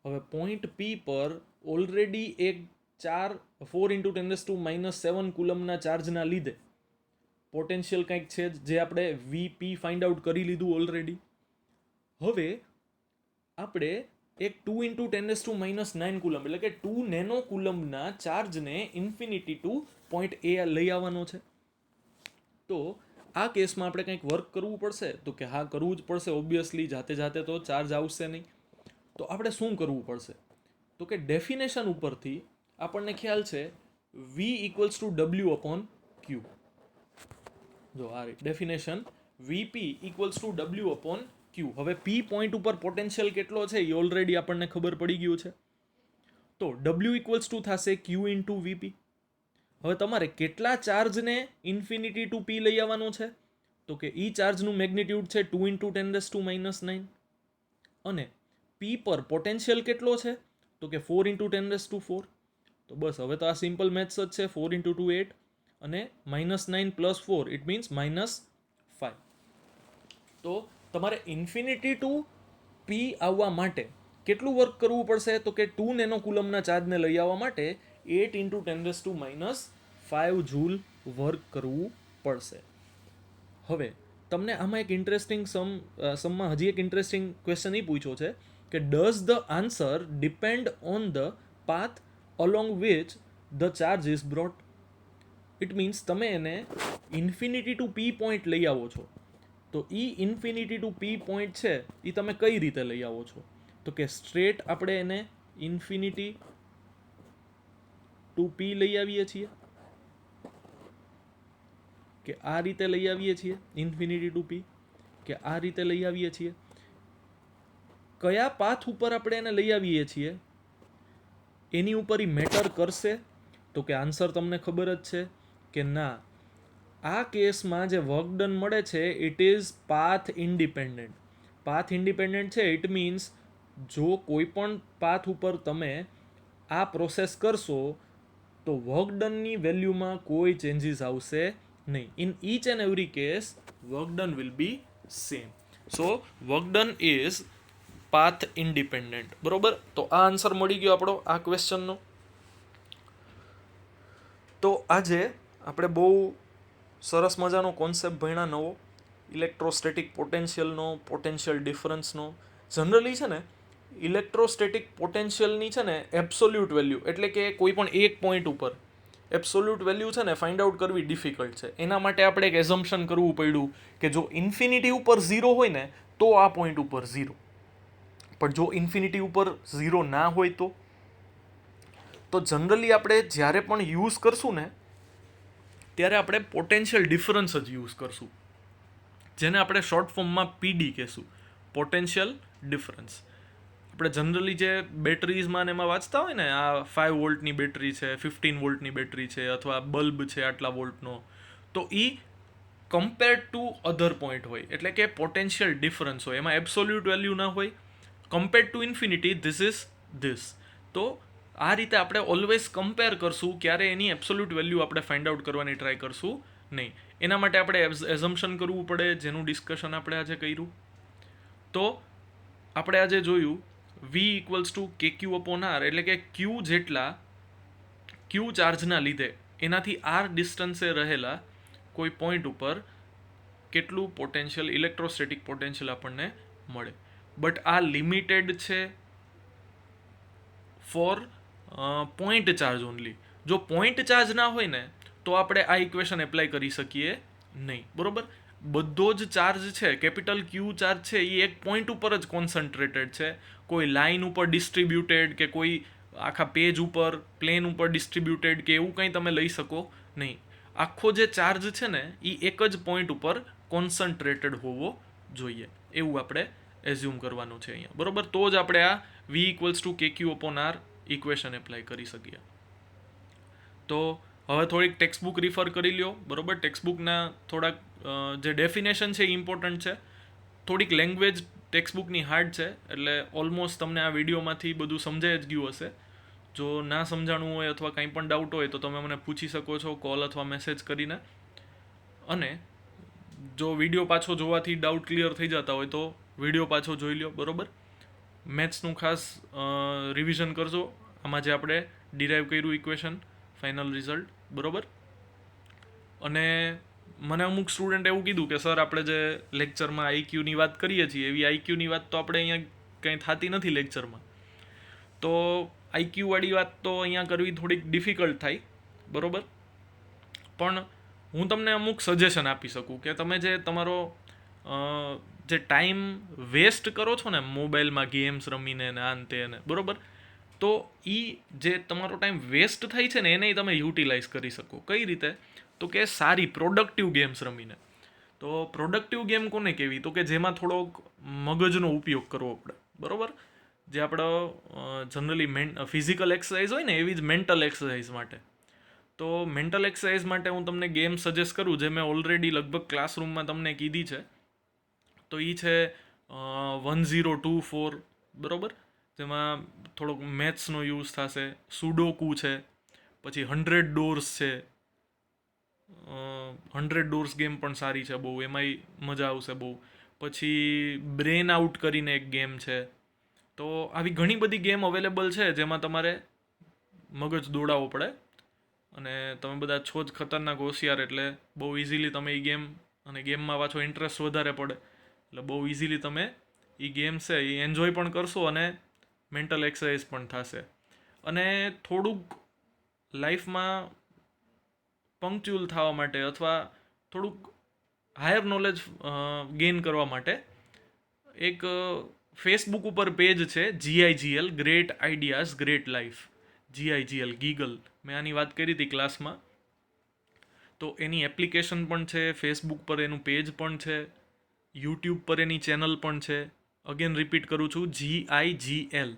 હવે પોઈન્ટ પી પર ઓલરેડી એક 4 × 10⁻⁷ કુલમના ચાર્જના લીધે પોટેન્શિયલ કંઈક છે જે આપણે વીપી ફાઇન્ડ આઉટ કરી લીધું ઓલરેડી. હવે આપણે એક 2 × 10⁻⁹ કુલમ એટલે કે 2 નેનો કુલમના ચાર્જને ઇન્ફિનિટી ટુ પોઈન્ટ એ લઈ આવવાનો છે. તો આ કેસમાં આપણે કંઈક વર્ક કરવું પડશે. તો કે હા, કરવું જ પડશે ઓબ્વિયસલી, જાતે જાતે તો ચાર્જ આવશે નહીં. તો આપણે શું કરવું પડશે? તો કે ડેફિનેશન ઉપરથી આપણને ખ્યાલ છે V = W/Q. જો આ ડેફિનેશન Vp = W/Q. હવે P પોઈન્ટ ઉપર પોટેન્શિયલ કેટલો છે એ ઓલરેડી આપણને ખબર પડી ગયું છે. તો W = થશે Q × Vp. હવે તમારે કેટલા ચાર્જને ઇન્ફિનિટી ટુ P લઈ આવવાનો છે? તો કે ઈ ચાર્જનું મેગ્નિટ્યુડ છે 2 × 10⁻⁹ અને P પર પોટેન્શિયલ કેટલો છે? તો કે 4 × 10⁴. તો બસ હવે તો આ સિમ્પલ મેથ્સ જ છે. 4 × 2 8 અને -9 + 4 ઇટ મીન્સ -5. તો તમારે ઇન્ફિનિટી ટુ પી આવવા માટે કેટલું વર્ક કરવું પડશે? તો કે 2 નેનો કુલમના ચાર્જને લઈ આવવા માટે 8 × 10⁻⁵ જૂલ વર્ક કરવું પડશે. હવે તમને આમાં એક ઇન્ટરેસ્ટિંગ સમમાં હજી એક ઇન્ટરેસ્ટિંગ ક્વેશ્ચન એ પૂછ્યો છે કે does the answer depend on the path along which the charge is brought. It means તમે એને ઇન્ફિનિટી ટુ પી પોઈન્ટ લઈ આવો છો, તો ઈ ઇન્ફિનિટી ટુ પી પોઈન્ટ છે એ તમે કઈ રીતે લઈ આવો છો? તો કે સ્ટ્રેટ આપણે એને ઇન્ફિનિટી ટુ પી લઈ આવીએ છીએ, કે આ રીતે લઈ આવીએ છીએ ઇન્ફિનિટી ટુ પી, કે આ રીતે લઈ આવીએ છીએ. કયા પાથ ઉપર આપણે એને લઈ આવીએ છીએ એની ઉપર એ મેટર કરશે? તો કે આન્સર તમને ખબર જ છે કે ના. આ કેસમાં જે વર્ક ડન મળે છે it is path independent. Path independent છે ઇટ મીન્સ જો કોઈ પણ પાથ ઉપર તમે આ પ્રોસેસ કરશો તો વર્ક ડનની વેલ્યુમાં કોઈ ચેન્જીસ આવશે નહીં. In each and every case work done will be same. So work done is path independent, બરોબર. તો આ આન્સર મળી ગયો આપણો આ ક્વેશ્ચનનો. તો આજે આપણે બહુ સરસ મજાનો કોન્સેપ્ટ ભણ્યા નવો, ઇલેક્ટ્રોસ્ટેટિક પોટેન્શિયલનો, પોટેન્શિયલ ડિફરન્સનો. જનરલી છે ને ઇલેક્ટ્રોસ્ટેટિક પોટેન્શિયલની છે ને એબ્સોલ્યુટ વેલ્યુ એટલે કે કોઈ પણ એક પોઈન્ટ ઉપર એબ્સોલ્યુટ વેલ્યુ છે ને ફાઇન્ડ આઉટ કરવી ડિફિકલ્ટ છે. એના માટે આપણે એક એઝમ્પશન કરવું પડ્યું કે જો ઇન્ફિનિટી ઉપર 0 હોય ને તો આ પોઈન્ટ ઉપર 0, પણ જો ઇન્ફિનિટી ઉપર 0 ના હોય તો જનરલી આપણે જ્યારે પણ યુઝ કરશું ને ત્યારે આપણે પોટેન્શિયલ ડિફરન્સ જ યુઝ કરશું, જેને આપણે શોર્ટ ફોર્મમાં પીડી કહેશું, પોટેન્શિયલ ડિફરન્સ. આપણે જનરલી જે બેટરીઝમાં ને એમાં વાંચતા હોય ને, આ 5 વોલ્ટની બેટરી છે, 15 વોલ્ટની બેટરી છે, અથવા બલ્બ છે આટલા વોલ્ટનો, તો એ કમ્પેર ટુ અધર પોઈન્ટ હોય, એટલે કે પોટેન્શિયલ ડિફરન્સ હોય, એમાં એબ્સોલ્યુટ વેલ્યુ ના હોય. Compare to infinity this is this. તો આ રીતે આપણે ઓલવેઝ કમ્પેર કરશું, ક્યારે એની એબ્સોલ્યુટ વેલ્યુ આપણે ફાઇન્ડ આઉટ કરવાની ટ્રાય કરશું નહીં. એના માટે આપણે એઝમ્પશન કરવું પડે, જેનું ડિસ્કશન આપણે આજે કર્યું. તો આપણે આજે જોયું V ઇક્વલ્સ ટુ KQ/R, એટલે કે Q જેટલા Q ચાર્જના લીધે એનાથી R ડિસ્ટન્સે રહેલા કોઈ પોઈન્ટ ઉપર કેટલું પોટેન્શિયલ, ઇલેક્ટ્રોસ્ટેટિક પોટેન્શિયલ આપણને મળે. બટ આ લિમિટેડ છે ફોર પોઈન્ટ ચાર્જ ઓનલી. જો પોઈન્ટ ચાર્જ ના હોય ને તો આપણે આ ઇક્વેશન એપ્લાય કરી શકીએ નહીં, બરોબર. બધો જ ચાર્જ છે, કેપિટલ Q ચાર્જ છે, એ એક પોઈન્ટ ઉપર જ કોન્સન્ટ્રેટેડ છે. કોઈ લાઇન ઉપર ડિસ્ટ્રીબ્યુટેડ કે કોઈ આખા પેજ ઉપર પ્લેન ઉપર ડિસ્ટ્રીબ્યુટેડ કે એવું કંઈ તમે લઈ શકો નહીં. આખો જે ચાર્જ છે ને એ એક જ પોઈન્ટ ઉપર કોન્સન્ટ્રેટેડ હોવો જોઈએ, એવું આપણે એઝ્યુમ કરવાનું છે અહીંયા, બરોબર. તો જ આપણે આ V equals to KQ/R equation apply કરી શકીએ. તો હવે થોડીક ટેક્સ્ટબુક રિફર કરી લ્યો, બરોબર. ટેક્સ્ટબુકના થોડાક જે ડેફિનેશન છે એ ઇમ્પોર્ટન્ટ છે. થોડીક લેંગ્વેજ ટેક્સ્ટબુકની હાર્ડ છે, એટલે ઓલમોસ્ટ તમને આ વિડીયોમાંથી બધું સમજાઈ જ ગયું હશે. જો ના સમજાણું હોય અથવા કંઈ પણ ડાઉટ હોય તો તમે મને પૂછી શકો છો કોલ અથવા મેસેજ કરીને. અને જો વિડીયો પાછો જોવાથી ડાઉટ ક્લિયર થઈ જતા હોય તો વિડીયો પાછો જોઈ લ્યો, બરોબર. મેથ્સનું ખાસ રિવિઝન કરજો, આમાં જે આપણે ડિરાઈવ કર્યું ઇક્વેશન, ફાઇનલ રિઝલ્ટ, બરોબર. અને મને અમુક સ્ટુડન્ટ એવું કીધું કે સર આપણે જે લેક્ચરમાં આઈક્યુની વાત કરીએ છીએ એવી આઈક્યુની વાત તો આપણે અહીંયા કંઈ થતી નથી લેક્ચરમાં. તો આઈક્યુવાળી વાત તો અહીંયા કરવી થોડીક ડિફિકલ્ટ થાય, બરોબર. પણ હું તમને અમુક સજેશન આપી શકું કે તમે જે તમારો જે ટાઈમ વેસ્ટ કરો છો ને મોબાઈલમાં ગેમ્સ રમીને ને આ તે ને, બરોબર. તો એ જે તમારો ટાઈમ વેસ્ટ થાય છે ને એને તમે યુટિલાઇઝ કરી શકો. કઈ રીતે? તો કે સારી પ્રોડક્ટિવ ગેમ્સ રમીને. તો પ્રોડક્ટિવ ગેમ કોને કહેવી? તો કે જેમાં થોડોક મગજનો ઉપયોગ કરવો પડે, બરોબર. જે આપણો જનરલી ફિઝિકલ એક્સરસાઇઝ હોય ને એવી જ મેન્ટલ એક્સરસાઇઝ માટે. તો મેન્ટલ એક્સરસાઇઝ માટે હું તમને ગેમ સજેસ્ટ કરું, જે મેં ઓલરેડી લગભગ ક્લાસરૂમમાં તમને કીધી છે. તો એ છે 1024, બરોબર. જેમાં થોડોક મેથ્સનો યુઝ થશે. સુડોકુ છે, પછી 100 ડોર્સ છે. 100 ડોર્સ ગેમ પણ સારી છે બહુ, એમાંય મજા આવશે બહુ. પછી બ્રેન આઉટ કરીને એક ગેમ છે. તો આવી ઘણી બધી ગેમ અવેલેબલ છે જેમાં તમારે મગજ દોડાવવો પડે. અને તમે બધા છો જ ખતરનાક હોશિયાર, એટલે બહુ ઇઝીલી તમે એ ગેમ, અને ગેમમાં પાછો ઇન્ટરેસ્ટ વધારે પડે એટલે બહુ ઇઝીલી તમે એ ગેમ છે એ એન્જોય પણ કરશો અને મેન્ટલ એક્સરસાઇઝ પણ થશે. અને થોડુંક લાઈફમાં પંક્ચ્યુઅલ થવા માટે અથવા થોડુંક હાયર નોલેજ ગેઇન કરવા માટે એક ફેસબુક ઉપર પેજ છે GIGL, great ideas great life. GIGL, ગીગલ. મેં આની વાત કરી હતી ક્લાસમાં. તો એની એપ્લિકેશન પણ છે, ફેસબુક પર એનું પેજ પણ છે, યુટ્યુબ પર એની ચેનલ પણ છે. અગેન રિપીટ કરું છું, GIGL,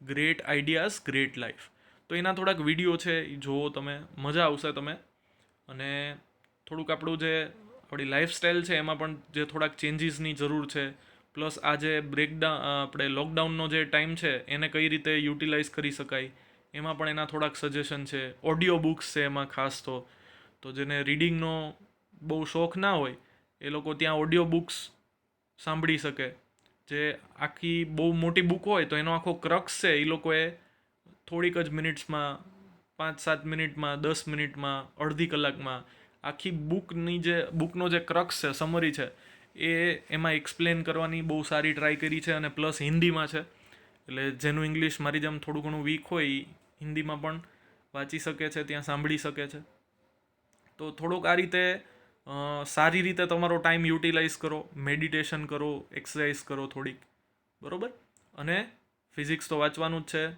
great ideas great life. તો એના થોડાક વિડીયો છે, એ જોવો તમે, મજા આવશે તમે. અને થોડુંક આપણું જે આપણી લાઈફસ્ટાઈલ છે એમાં પણ જે થોડાક ચેન્જીસની જરૂર છે. પ્લસ આ જે આપણે લોકડાઉનનો જે ટાઈમ છે એને કઈ રીતે યુટિલાઇઝ કરી શકાય એમાં પણ એના થોડાક સજેશન છે. ઓડિયો બુક્સ છે એમાં ખાસ તો જેને રીડિંગનો બહુ શોખ ના હોય એ લોકો ત્યાં ઓડિયો બુક્સ સાંભળી શકે. જે આખી બહુ મોટી બુક હોય તો એનો આખો ક્રક્સ છે એ લોકોએ થોડીક જ મિનિટ્સમાં, 5-7 મિનિટમાં, 10 મિનિટમાં, અડધી કલાકમાં આખી બુકનો જે ક્રક્સ છે, સમરી છે, એ એમાં એક્સપ્લેન કરવાની બહુ સારી ટ્રાય કરી છે. અને પ્લસ હિન્દીમાં છે, એટલે જેનું ઇંગ્લિશ મારી જેમ થોડું ઘણું વીક હોય એ હિન્દીમાં પણ વાંચી શકે છે, ત્યાં સાંભળી શકે છે. તો થોડુંક આ રીતે સારી રીતે તમારો ટાઈમ યુટિલાઇઝ કરો, મેડિટેશન કરો, એક્સરસાઇઝ કરો થોડીક, બરોબર. અને ફિઝિક્સ તો વાંચવાનું જ છે,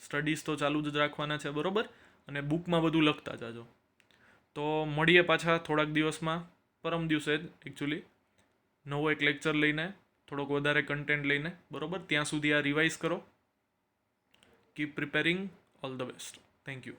સ્ટડીઝ તો ચાલુ જ રાખવાના છે, બરોબર. અને બુકમાં બધું લખતા જાજો. તો મળીએ પાછા થોડાક દિવસમાં, પરમ દિવસે જ એકચ્યુઅલી, નવો એક લેક્ચર લઈને, થોડોક વધારે કન્ટેન્ટ લઈને, બરોબર. ત્યાં સુધી આ રિવાઇઝ કરો. Keep preparing. All the best. Thank you.